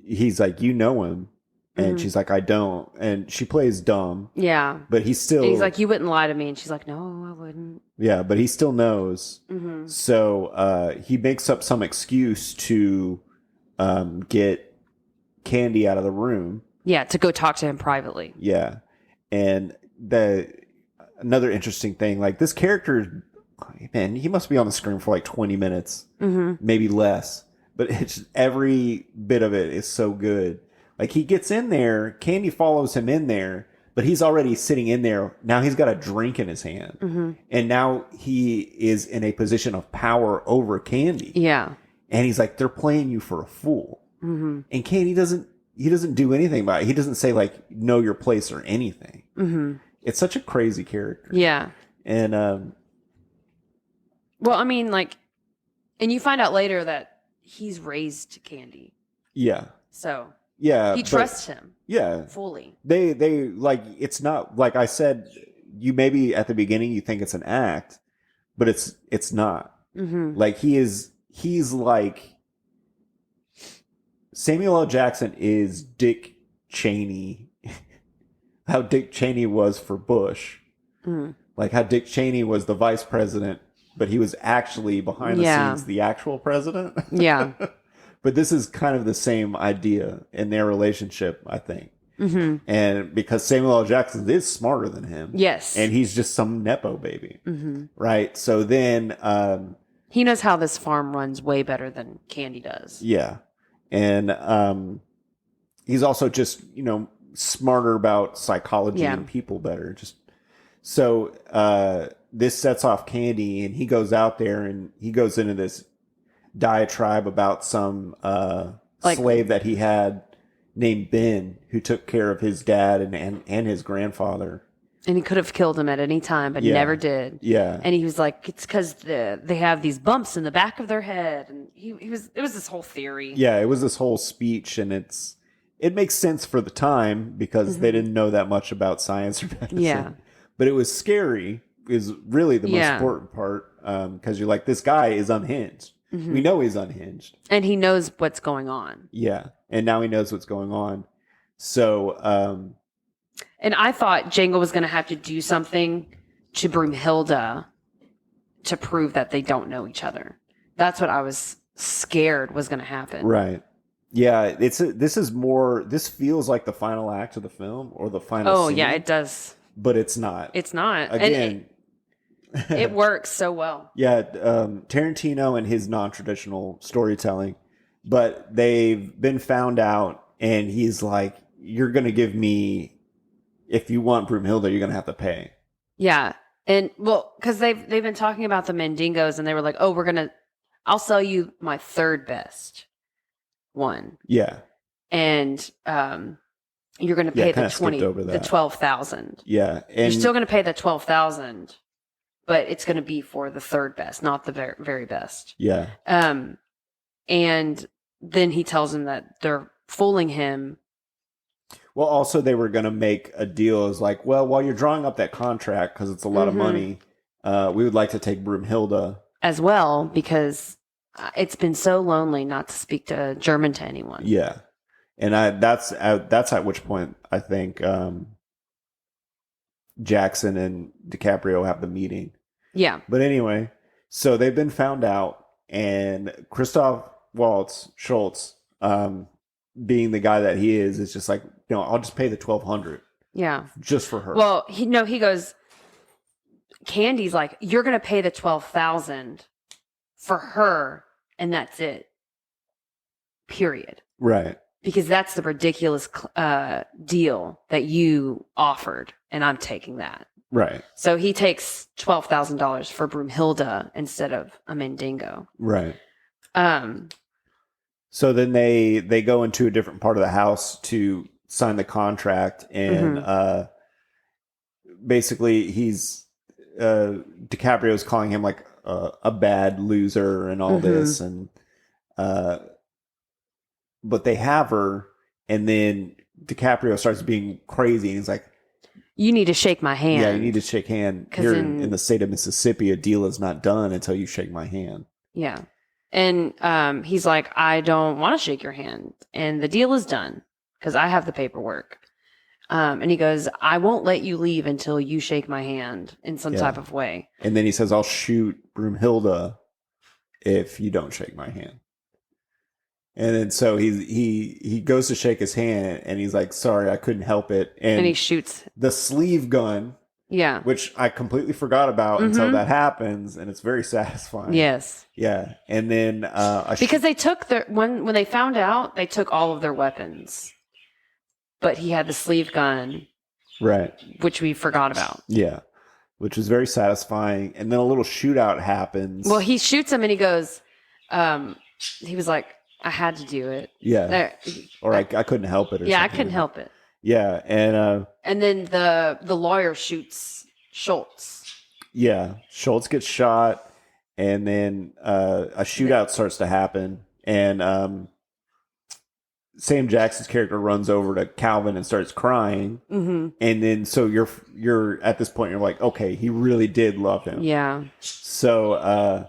he's like, him. And she's like, I don't. And she plays dumb. Yeah. But he's still... And he's like, you wouldn't lie to me. And she's like, no, I wouldn't. Yeah, but he still knows. Mm-hmm. So he makes up some excuse to get Candy out of the room. Yeah, to go talk to him privately. Yeah. And another interesting thing, like, this character, man, he must be on the screen for like 20 minutes. Mm-hmm. Maybe less. But it's every bit of it is so good. Like, he gets in there, Candy follows him in there, but he's already sitting in there. Now he's got a drink in his hand. And now he is in a position of power over Candy. Yeah. And he's like, they're playing you for a fool. And Candy doesn't do anything about it. He doesn't say, like, know your place or anything. It's such a crazy character. Yeah. And, well, I mean, like, and you find out later that he's raised Candy. Yeah. So. Yeah. He trusts him. Yeah. Fully. They like, it's not, like I said, you maybe at the beginning you think it's an act, but it's not. Like, he's like, Samuel L. Jackson is Dick Cheney. How Dick Cheney was for Bush. Like how Dick Cheney was the vice president, but he was actually behind the scenes the actual president. Yeah. But this is kind of the same idea in their relationship, I think. And because Samuel L. Jackson is smarter than him. Yes. And he's just some Nepo baby. Right? So then... he knows how this farm runs way better than Candy does. Yeah. And he's also just, smarter about psychology and people better. So this sets off Candy, and he goes out there and he goes into this diatribe about some slave that he had named Ben, who took care of his dad and his grandfather. And he could have killed him at any time, but never did. Yeah. And he was like, it's because they have these bumps in the back of their head. And it was this whole theory. Yeah, it was this whole speech, and it makes sense for the time because they didn't know that much about science or medicine. Yeah. But it was scary, is really the most important part, because you're like, this guy is unhinged. We know he's unhinged. And he knows what's going on. Yeah. And now he knows what's going on. So... and I thought Django was going to have to do something to Broomhilda to prove that they don't know each other. That's what I was scared was going to happen. Right. Yeah. This feels like the final act of the film or the final scene. Yeah, it does. But it's not. It's not. Again. It works so well. Yeah. Tarantino and his non-traditional storytelling, but they've been found out, and he's like, you're going to give me... if you want Broomhilda, you're going to have to pay. Yeah. And well, because they've been talking about the Mandingos, and they were like, oh, I'll sell you my third best one. Yeah. And you're going to pay the $12,000. Yeah. And you're still going to pay the $12,000, but it's going to be for the third best, not the very, very best. Yeah. And then he tells him that they're fooling him. Well, also they were going to make a deal as like, well, while you're drawing up that contract, because it's a lot of money, we would like to take Broomhilda as well, because it's been so lonely not to speak to German to anyone. Yeah. And that's at which point I think Jackson and DiCaprio have the meeting. Yeah. But anyway, so they've been found out, and Christoph Schultz, being the guy that he is just like, I'll just pay the $1,200. Yeah. Just for her. Well, he goes, Candy's like, you're going to pay the $12,000 for her, and that's it. Period. Right. Because that's the ridiculous deal that you offered, and I'm taking that. Right. So he takes $12,000 for Broomhilda instead of a Mandingo. Right. So then they go into a different part of the house to sign the contract, and basically he's DiCaprio's calling him like a bad loser and all this, and but they have her, and then DiCaprio starts being crazy, and he's like, you need to shake my hand. Yeah, you need to shake hand. Here in the state of Mississippi, a deal is not done until you shake my hand. Yeah. And he's like, I don't want to shake your hand. And the deal is done because I have the paperwork. And he goes, I won't let you leave until you shake my hand in some type of way. And then he says, I'll shoot Broomhilda if you don't shake my hand. And then so he goes to shake his hand, and he's like, sorry, I couldn't help it. And he shoots the sleeve gun. Yeah. Which I completely forgot about until that happens, and it's very satisfying. Yes. Yeah. And then because they took when they found out, they took all of their weapons. But he had the sleeve gun, Right. which we forgot about. Yeah. Which was very satisfying. And then a little shootout happens. Well, he shoots him and he goes, he was like, I had to do it. Yeah. Or I couldn't help it. Or yeah, I something couldn't like help it. Yeah. And then the lawyer shoots Schultz. Yeah. Schultz gets shot. And then a shootout starts to happen. And Sam Jackson's character runs over to Calvin and starts crying. Mm-hmm. And then so you're at this point, you're like, okay, he really did love him. Yeah. So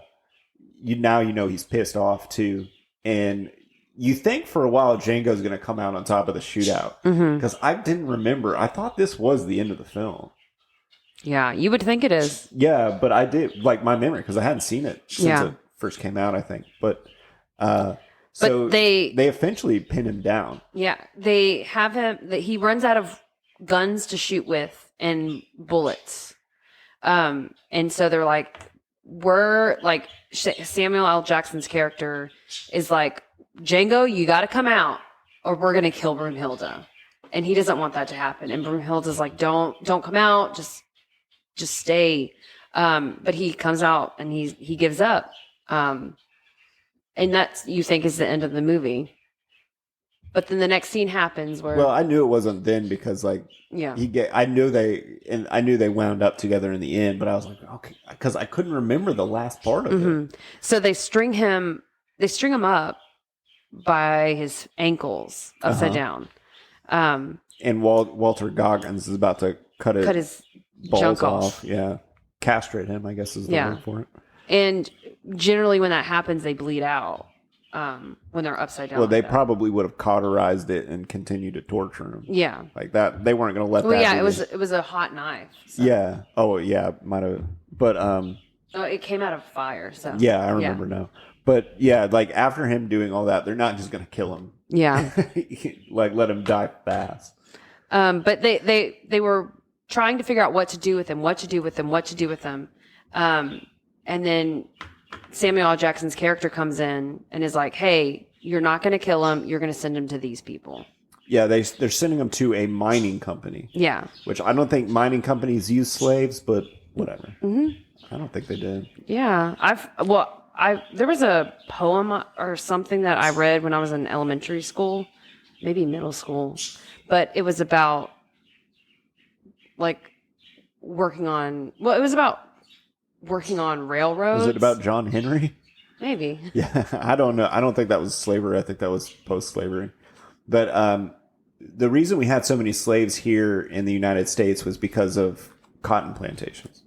you know he's pissed off too. And you think for a while Django's going to come out on top of the shootout. Because I didn't remember. I thought this was the end of the film. Yeah, you would think it is. Yeah, but I did, like, my memory, because I hadn't seen it since it first came out, I think. But so they eventually pin him down. Yeah, they have him. He runs out of guns to shoot with and bullets. And so they're like, Samuel L. Jackson's character is like, Django, you got to come out, or we're gonna kill Broomhilda. And he doesn't want that to happen. And Broomhilda's like, don't come out, just stay. But he comes out and he gives up. And that's, you think, is the end of the movie. But then the next scene happens where, well, I knew it wasn't then because I knew they wound up together in the end, but I was like, okay, because I couldn't remember the last part of it. So they string him up by his ankles upside down. And Walter Goggins is about to cut his balls junk off. Yeah. Castrate him, I guess is the word for it. And generally when that happens, they bleed out when they're upside down. Well, they probably would have cauterized it and continued to torture him. Yeah. Like that. They weren't going to let that. Well, yeah, it was a hot knife. So. Yeah. Oh, yeah. Might have. But. Oh, it came out of fire. So. Yeah, I remember now. But yeah, like after him doing all that, they're not just going to kill him. Yeah. Like let him die fast. But they were trying to figure out what to do with him. And then Samuel L. Jackson's character comes in and is like, hey, you're not going to kill him. You're going to send him to these people. Yeah, they're sending him to a mining company. Yeah. Which I don't think mining companies use slaves, but whatever. I don't think they did. Yeah. There was a poem or something that I read when I was in elementary school, maybe middle school, but it was about working on railroads. Was it about John Henry? Maybe. Yeah, I don't know. I don't think that was slavery. I think that was post-slavery. But the reason we had so many slaves here in the United States was because of cotton plantations.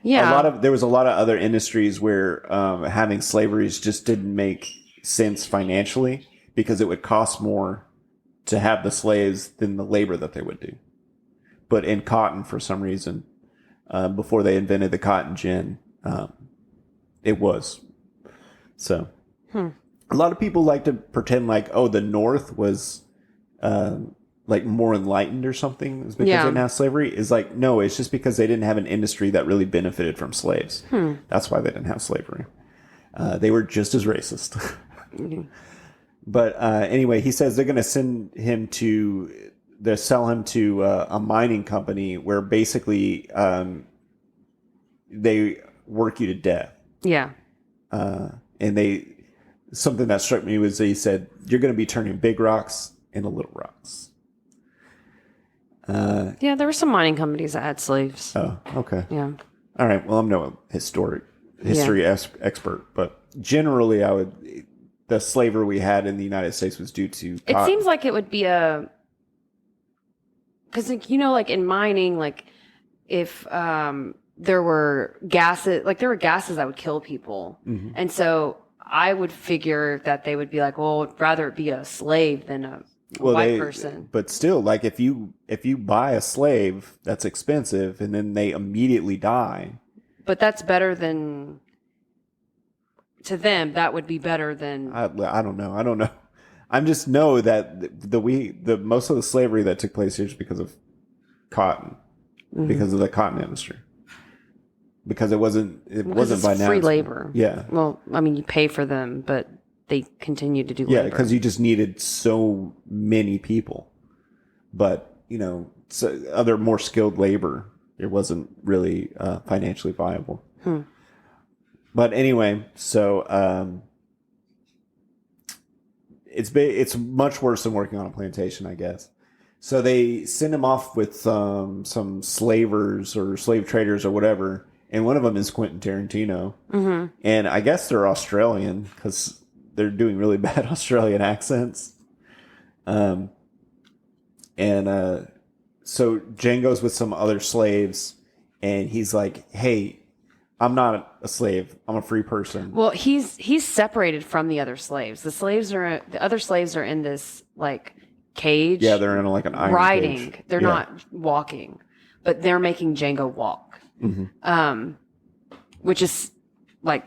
Yeah. There was a lot of other industries where having slavery just didn't make sense financially because it would cost more to have the slaves than the labor that they would do. But in cotton, for some reason, before they invented the cotton gin, it was. So a lot of people like to pretend like, oh, the North was more enlightened or something. It's because they didn't have slavery. Is like, no, it's just because they didn't have an industry that really benefited from slaves. That's why they didn't have slavery. They were just as racist. But anyway, he says they're going to sell him to a mining company where basically they work you to death. Yeah. And something that struck me was he said, you're going to be turning big rocks into little rocks. Yeah, there were some mining companies that had slaves. Oh, okay. Yeah. All right. Well, I'm no history expert, but generally the slavery we had in the United States was due to cotton. It seems like it would be because in mining, if there were gases, there were gases that would kill people. And so I would figure that they would be like, well, I'd rather it be a slave than a white person. But still, if you buy a slave, that's expensive, and then they immediately die. But that's better than, to them, that would be better than. I don't know. I just know that the most of the slavery that took place here is because of cotton, because of the cotton industry. Because it wasn't by now. Free labor. Yeah. Well, I mean, you pay for them, but they continue to do labor. Yeah, because you just needed so many people. But, other more skilled labor. It wasn't really financially viable. But anyway, so it's much worse than working on a plantation, I guess. So they send him off with some slavers or slave traders or whatever, and one of them is Quentin Tarantino. And I guess they're Australian because they're doing really bad Australian accents. So Django's with some other slaves, and he's like, "Hey, I'm not a slave. I'm a free person." Well, he's separated from the other slaves. The other slaves are in this like cage. Yeah, they're in like an iron riding. cage. They're not walking, but they're making Django walk. Which is like,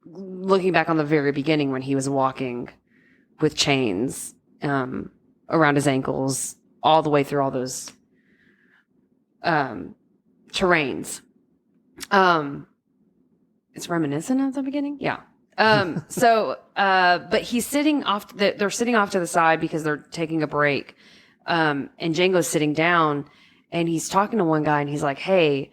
looking back on the very beginning when he was walking with chains around his ankles all the way through all those terrains. It's reminiscent of the beginning. Yeah. But he's sitting off, they're sitting off to the side because they're taking a break. And Django's sitting down and he's talking to one guy and he's like, "Hey,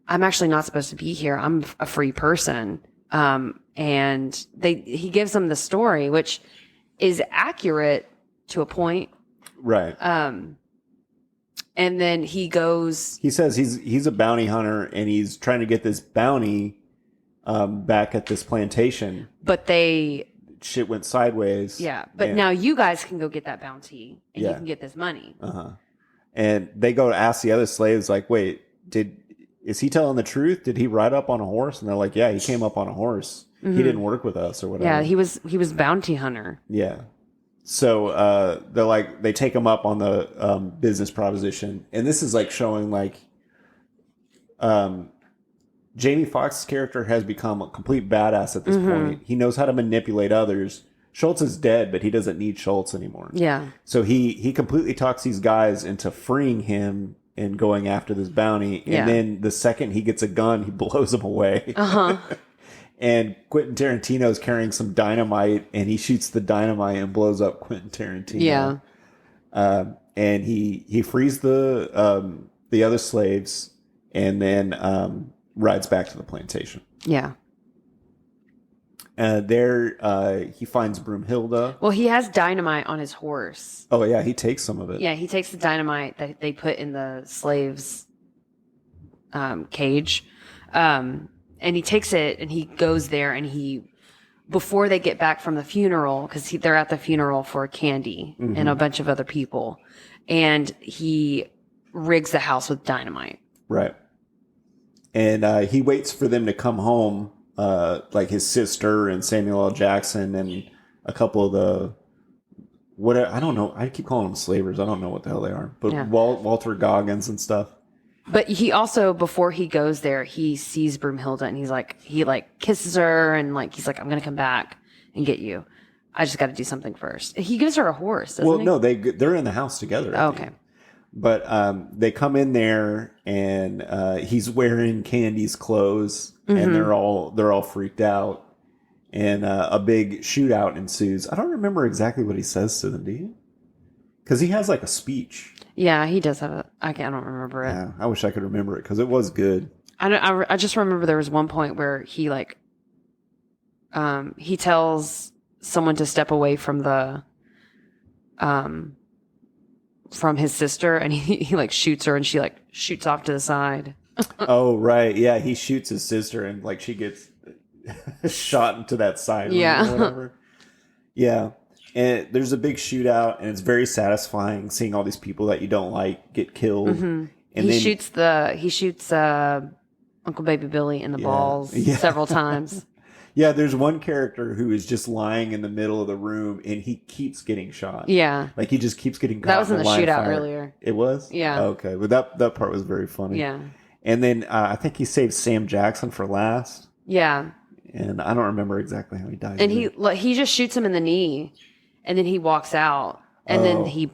I'm actually not supposed to be here. I'm a free person." And he gives them the story, which is accurate to a point. Right. And then he goes. He says he's a bounty hunter and he's trying to get this bounty back at this plantation. But shit went sideways. Yeah. But now you guys can go get that bounty and you can get this money. And they go to ask the other slaves, like, "Wait, is he telling the truth? Did he ride up on a horse?" And they're like, "Yeah, he came up on a horse. He didn't work with us or whatever." Yeah, he was bounty hunter. Yeah. So they take him up on the business proposition, and this is like showing like Jamie Foxx's character has become a complete badass at this point. He knows how to manipulate others. Schultz is dead, but he doesn't need Schultz anymore. Yeah. So he completely talks these guys into freeing him and going after this bounty. And then the second he gets a gun, he blows them away. And Quentin Tarantino is carrying some dynamite, and he shoots the dynamite and blows up Quentin Tarantino. Yeah. And he frees the other slaves, and then rides back to the plantation. Yeah. There he finds Broomhilda. Well, he has dynamite on his horse. Oh yeah, he takes some of it. Yeah, he takes the dynamite that they put in the slave's cage. And he takes it and he goes there and before they get back from the funeral, because they're at the funeral for Candy and a bunch of other people, and he rigs the house with dynamite. Right. And he waits for them to come home, like his sister and Samuel L. Jackson and a couple of I don't know. I keep calling them slavers. I don't know what the hell they are. But Walter Goggins and stuff. But he also, before he goes there, he sees Broomhilda and he kisses her and he's like, "I'm going to come back and get you. I just got to do something first." He gives her a horse, doesn't he? No, they're in the house together. Okay. But they come in there and he's wearing Candy's clothes and they're all freaked out. And a big shootout ensues. I don't remember exactly what he says to them, do you? Because he has like a speech. Yeah, he does have I don't remember it. Yeah, I wish I could remember it because it was good. I just remember there was one point where he he tells someone to step away from the from his sister, and he shoots her, and she shoots off to the side. Oh right, yeah, he shoots his sister, and she gets shot into that side room or whatever. Yeah. And there's a big shootout, and it's very satisfying seeing all these people that you don't like get killed. And he shoots Uncle Baby Billy in the balls several times. Yeah, there's one character who is just lying in the middle of the room, and he keeps getting shot. Yeah, he just keeps getting caught. That was in the shootout earlier. It was? Yeah. Okay, but that part was very funny. Yeah. And then I think he saves Sam Jackson for last. Yeah. And I don't remember exactly how he died. And he just shoots him in the knee. And then he walks out, and then he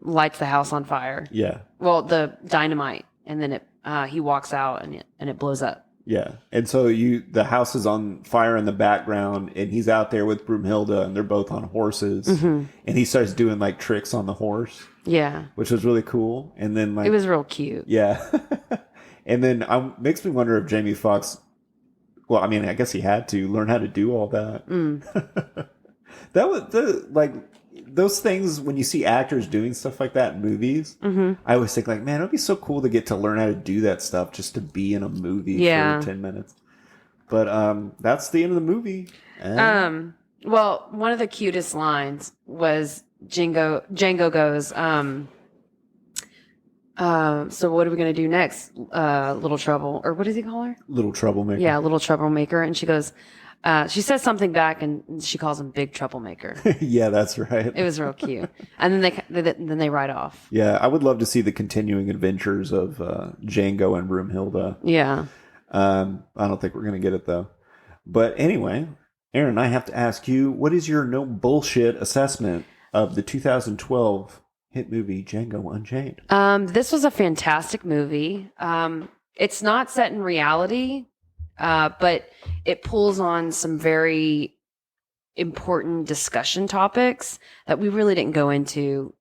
lights the house on fire. Yeah. Well, the dynamite, and then he walks out, and it blows up Yeah. And so the house is on fire in the background, and he's out there with Broomhilda, and they're both on horses. Mm-hmm. And he starts doing like tricks on the horse. Yeah. Which was really cool. And then like it was real cute. Yeah. And then makes me wonder if Jamie Foxx, well, I mean, I guess he had to learn how to do all that. That was like those things when you see actors doing stuff like that in movies. I always think like, man, it would be so cool to get to learn how to do that stuff just to be in a movie for 10 minutes. But that's the end of the movie. Well, one of the cutest lines was Django goes, so what are we going to do next? Little Trouble, or what does he call her? Little Troublemaker. Yeah, Little Troublemaker. And she goes, she says something back, and she calls him Big Troublemaker. Yeah, that's right. It was real cute. And then they ride off. Yeah, I would love to see the continuing adventures of Django and Broomhilda. Yeah. I don't think we're going to get it, though. But anyway, Aaron, I have to ask you, what is your no bullshit assessment of the 2012 hit movie Django Unchained? This was a fantastic movie. It's not set in reality, but it pulls on some very important discussion topics that we really didn't go into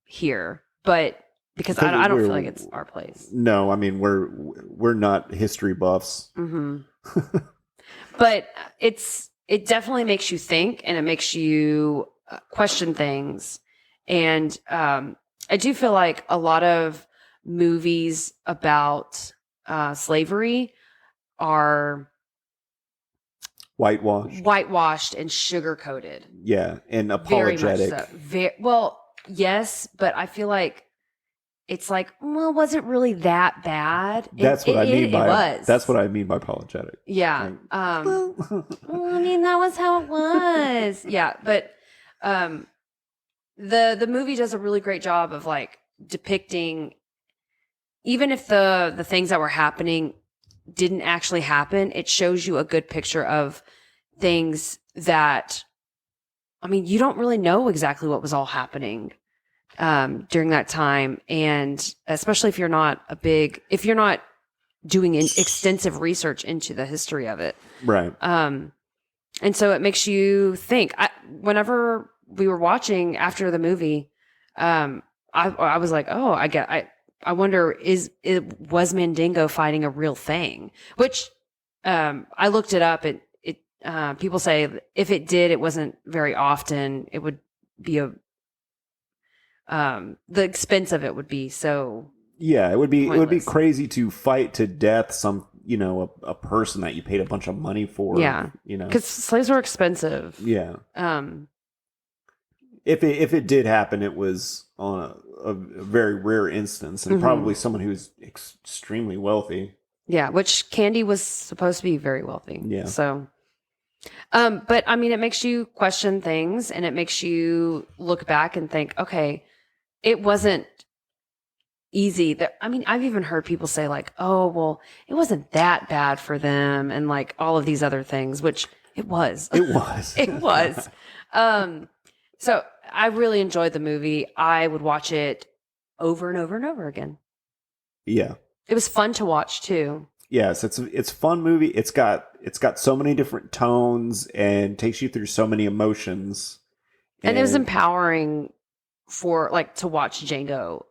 here. But because I don't feel like it's our place. No, I mean we're not history buffs. But it definitely makes you think, and it makes you question things. And I do feel like a lot of movies about slavery are whitewashed and sugar-coated. Yeah, and apologetic. Very much so. Well, yes, but I feel like it's like, well, was it really that bad? That's what I mean by it was. That's what I mean by apologetic. Yeah. Like, well, I mean, that was how it was. Yeah, but the movie does a really great job of like depicting, even if the things that were happening didn't actually happen, it shows you a good picture of things that, I mean, you don't really know exactly what was all happening during that time. And especially if you're not doing extensive research into the history of it. Right. And so it makes you think. Whenever we were watching after the movie, I was like, oh, I wonder, was Mandingo fighting a real thing? Which I looked it up. People say if it did, it wasn't very often. It would be the expense of it would be so. Yeah, it would be pointless. It would be crazy to fight to death a person that you paid a bunch of money for. Yeah, because slaves were expensive. Yeah. If it did happen, it was on a very rare instance, and probably someone who's extremely wealthy. Yeah, which Candy was supposed to be very wealthy. Yeah. So, but I mean, it makes you question things, and it makes you look back and think, okay, it wasn't easy. I mean, I've even heard people say like, oh, well, it wasn't that bad for them, and like all of these other things, which it was. It was. It was. So I really enjoyed the movie. I would watch it over and over and over again. Yeah. It was fun to watch too. Yes, it's a fun movie. It's got so many different tones and takes you through so many emotions. And it was empowering to watch Django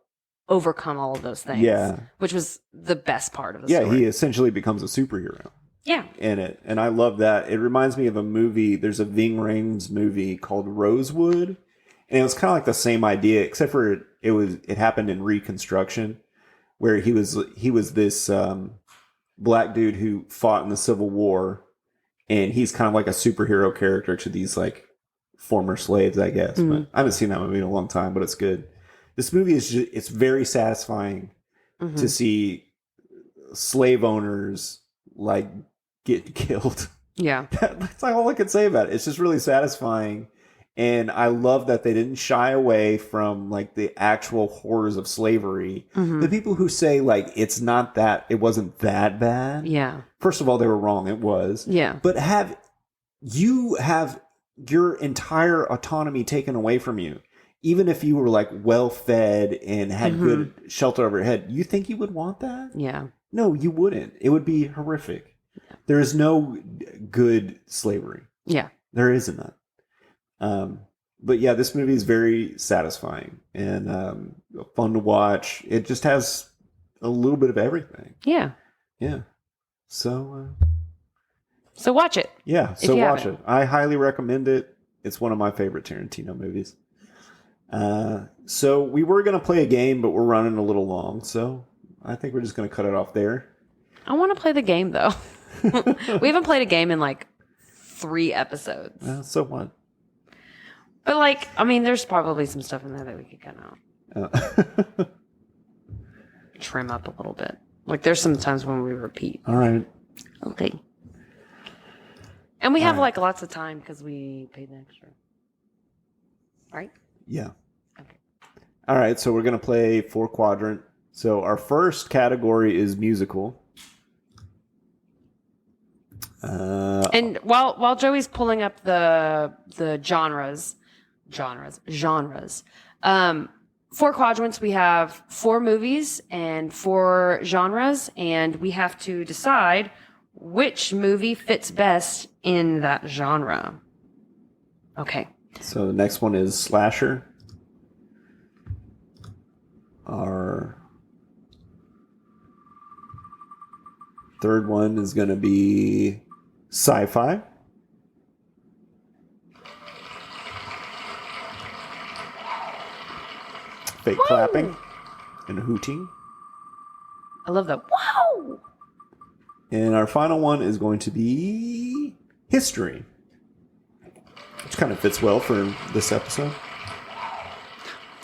overcome all of those things. Yeah. Which was the best part of the story. Yeah, he essentially becomes a superhero. Yeah. In it. And I love that. It reminds me of a movie. There's a Ving Rhames movie called Rosewood. And it was kind of like the same idea, except for it happened in Reconstruction, where he was this black dude who fought in the Civil War, and he's kind of like a superhero character to these like former slaves, I guess. Mm-hmm. But I haven't seen that movie in a long time, but it's good. This movie it's very satisfying to see slave owners like get killed. Yeah. That's like all I can say about it. It's just really satisfying. And I love that they didn't shy away from like the actual horrors of slavery. Mm-hmm. The people who say like it wasn't that bad. Yeah. First of all, they were wrong. It was. Yeah. But have your entire autonomy taken away from you, even if you were like well fed and had good shelter over your head, you think you would want that? Yeah. No, you wouldn't. It would be horrific. There is no good slavery. Yeah. There isn't none. But yeah, this movie is very satisfying and fun to watch. It just has a little bit of everything. Yeah. Yeah. So watch it. Yeah, so watch it. I highly recommend it. It's one of my favorite Tarantino movies. So we were going to play a game, but we're running a little long. So I think we're just going to cut it off there. I want to play the game, though. We haven't played a game in like 3 episodes. So what? But like, I mean, there's probably some stuff in there that we could kind of trim up a little bit. Like there's some times when we repeat. All right. Okay. And we have like lots of time because we paid the extra. Right? Yeah. Okay. All right. So we're going to play 4 quadrant. So our first category is musical. And while Joey's pulling up the genres, 4 quadrants, we have 4 movies and 4 genres, and we have to decide which movie fits best in that genre. Okay. So the next one is slasher. Our third one is going to be sci-fi. Fake clapping and hooting. I love that. Wow! And our final one is going to be history, which kind of fits well for this episode.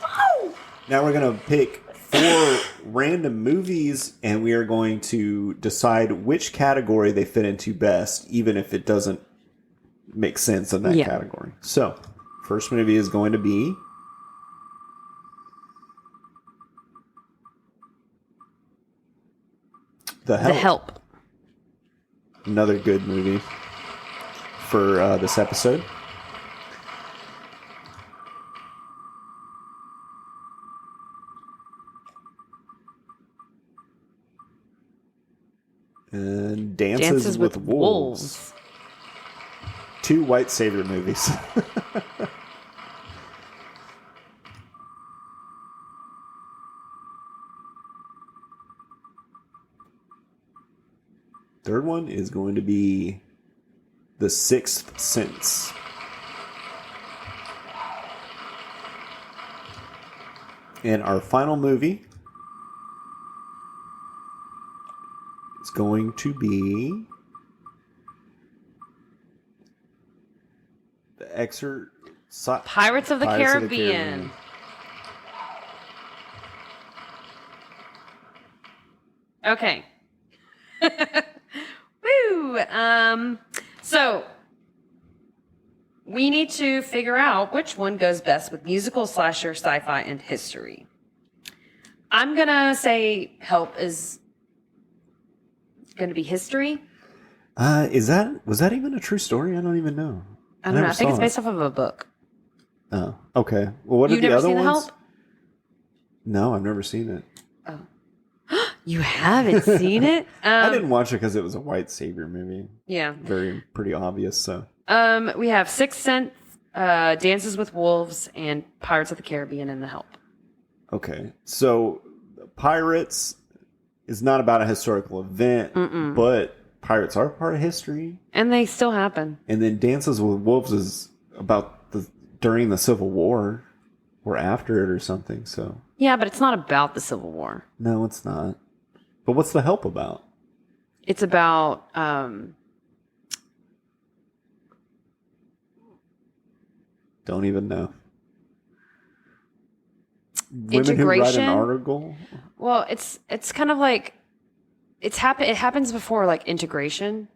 Wow! Now we're going to pick 4 random movies, and we are going to decide which category they fit into best, even if it doesn't make sense in that category. So, first movie is going to be The Help. Another good movie for this episode. And Dances with Wolves. 2 white savior movies. Third one is going to be The Sixth Sense. And our final movie is going to be Pirates of the Caribbean. Okay. Woo! So we need to figure out which one goes best with musical, slasher, sci-fi, and history. I'm gonna say Help is gonna be history. Was that even a true story? I don't even know. I don't know. I think it's based off of a book. Oh, okay. Well, what are the other ones? You've never seen The Help? No, I've never seen it. Oh. You haven't seen it? I didn't watch it because it was a white savior movie. Yeah. Pretty obvious, so. We have Sixth Sense, Dances with Wolves, and Pirates of the Caribbean and The Help. Okay. So, Pirates is not about a historical event, but pirates are part of history. And they still happen. And then Dances with Wolves is about during the Civil War or after it or something, so. Yeah, but it's not about the Civil War. No, it's not. But what's The Help about? It's about don't even know. Integration. Women who write an article? Well, it's kind of like it happens before like integration.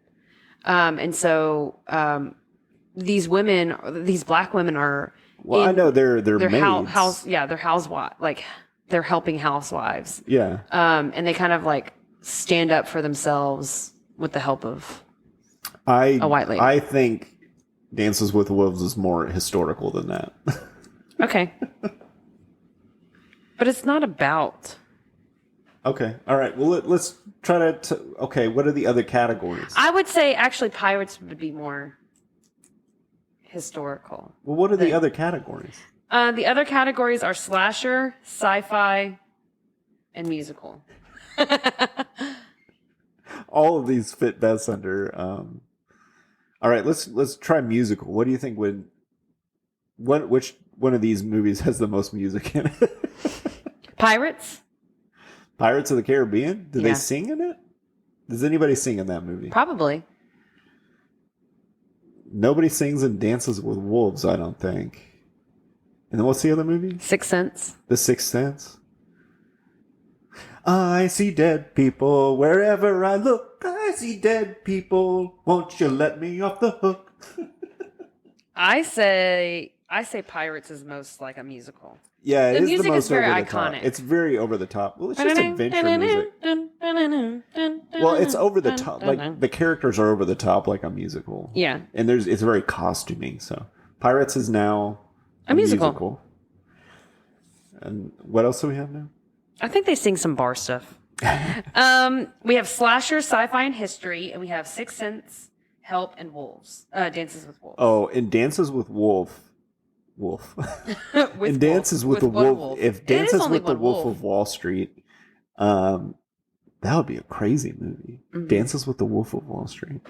And so these black women are I know they're maids. They're housewives, like they're helping housewives. Yeah. And they kind of like stand up for themselves with the help of a white lady. I think Dances with Wolves is more historical than that. Okay. But it's not about Okay. All right. Well, let's try to. Okay. What are the other categories? I would say actually pirates would be more historical. Well, what are the other categories? The other categories are slasher, sci-fi, and musical. All of these fit best under. All right. Let's try musical. What do you think would? Which one of these movies has the most music in it? Pirates. Pirates of the Caribbean? Do Yeah. they sing in it? Does anybody sing in that movie? Probably. Nobody sings in Dances with Wolves, I don't think. And then what's the other movie? Sixth Sense. The Sixth Sense. I see dead people wherever I look. I see dead people. Won't you let me off the hook? I say Pirates is most like a musical. Yeah, The it is music the most is very over the iconic. top. It's very over the top. Well, it's just adventure music. Well, it's over the top. Like the characters are over the top, like a musical. Yeah. And it's very costuming. So Pirates is now a musical. And what else do we have now? I think they sing some bar stuff. We have slasher, sci-fi, and history, and we have Sixth Sense, Help, and Wolves. Dances with Wolves. Oh, and Dances with Wolf. With and Dances with the Wolf. If Dances with the Wolf of Wall Street, that would be a crazy movie. Mm-hmm. Dances with the Wolf of Wall Street.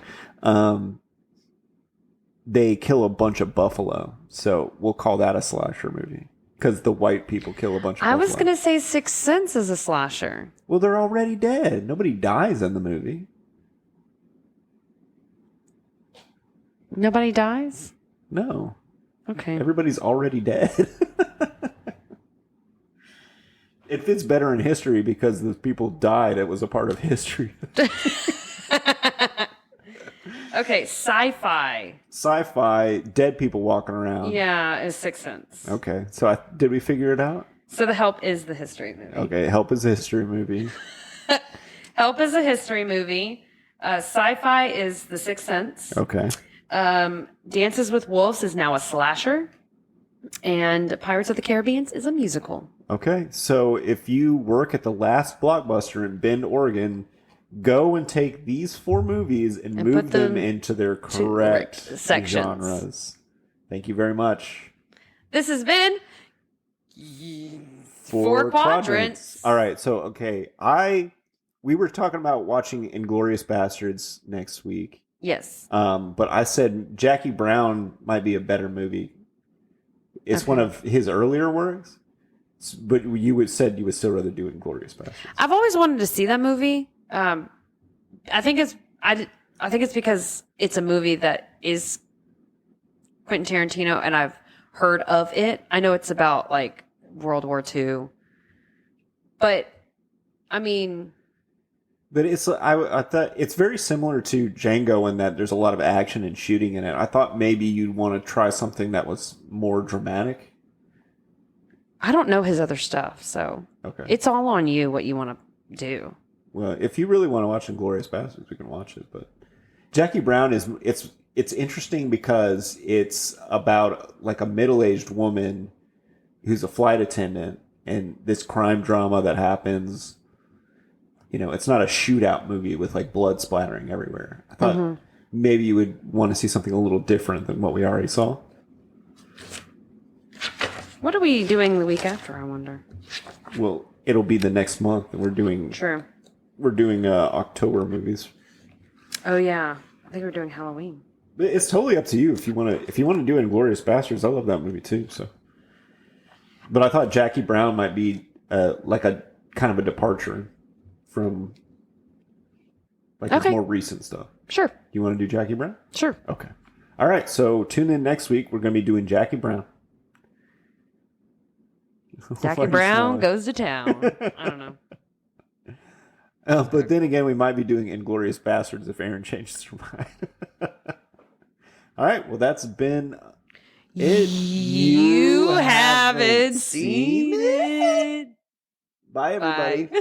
They kill a bunch of buffalo, so we'll call that a slasher movie. Because the white people kill a bunch of buffalo. I was going to say Sixth Sense is a slasher. Well, they're already dead. Nobody dies in the movie. Nobody dies? No. Okay. Everybody's already dead. It fits better in history because the people died. It was a part of history. Okay, sci-fi. Sci-fi, dead people walking around. Yeah, is Sixth Sense. Okay, so did we figure it out? So The Help is the history movie. Okay, Help is a history movie. Help is a history movie. Sci-fi is The Sixth Sense. Okay. Dances with Wolves is now a slasher. And Pirates of the Caribbean is a musical. Okay, so if you work at the last Blockbuster in Bend, Oregon, go and take these 4 movies and move them into their correct sections. Genres. Thank you very much. This has been 4 quadrants. All right, so okay, we were talking about watching Inglourious Bastards next week. Yes. But I said Jackie Brown might be a better movie. It's one of his earlier works, but you said you would still rather do Inglourious Bastards. I've always wanted to see that movie. I think it's because it's a movie that is Quentin Tarantino, and I've heard of it. I know it's about like World War II, but I mean, but I thought it's very similar to Django in that there's a lot of action and shooting in it. I thought maybe you'd want to try something that was more dramatic. I don't know his other stuff, so it's all on you what you want to do. Well, if you really want to watch Inglourious Bastards, we can watch it. But Jackie Brown it's interesting because it's about like a middle-aged woman who's a flight attendant and this crime drama that happens. You know, it's not a shootout movie with like blood splattering everywhere. I thought maybe you would want to see something a little different than what we already saw. What are we doing the week after, I wonder? Well, it'll be the next month, and we're doing October movies. Oh yeah, I think we're doing Halloween. But it's totally up to you if you want to do Inglourious Bastards. I love that movie too. So, but I thought Jackie Brown might be like a kind of a departure from like his more recent stuff. Sure. You want to do Jackie Brown? Sure. Okay. All right. So tune in next week. We're going to be doing Jackie Brown. Jackie Brown goes to town. I don't know. But then again, we might be doing Inglourious Bastards if Aaron changes her mind. All right. Well, that's been it. You haven't seen it. Bye, everybody. Bye.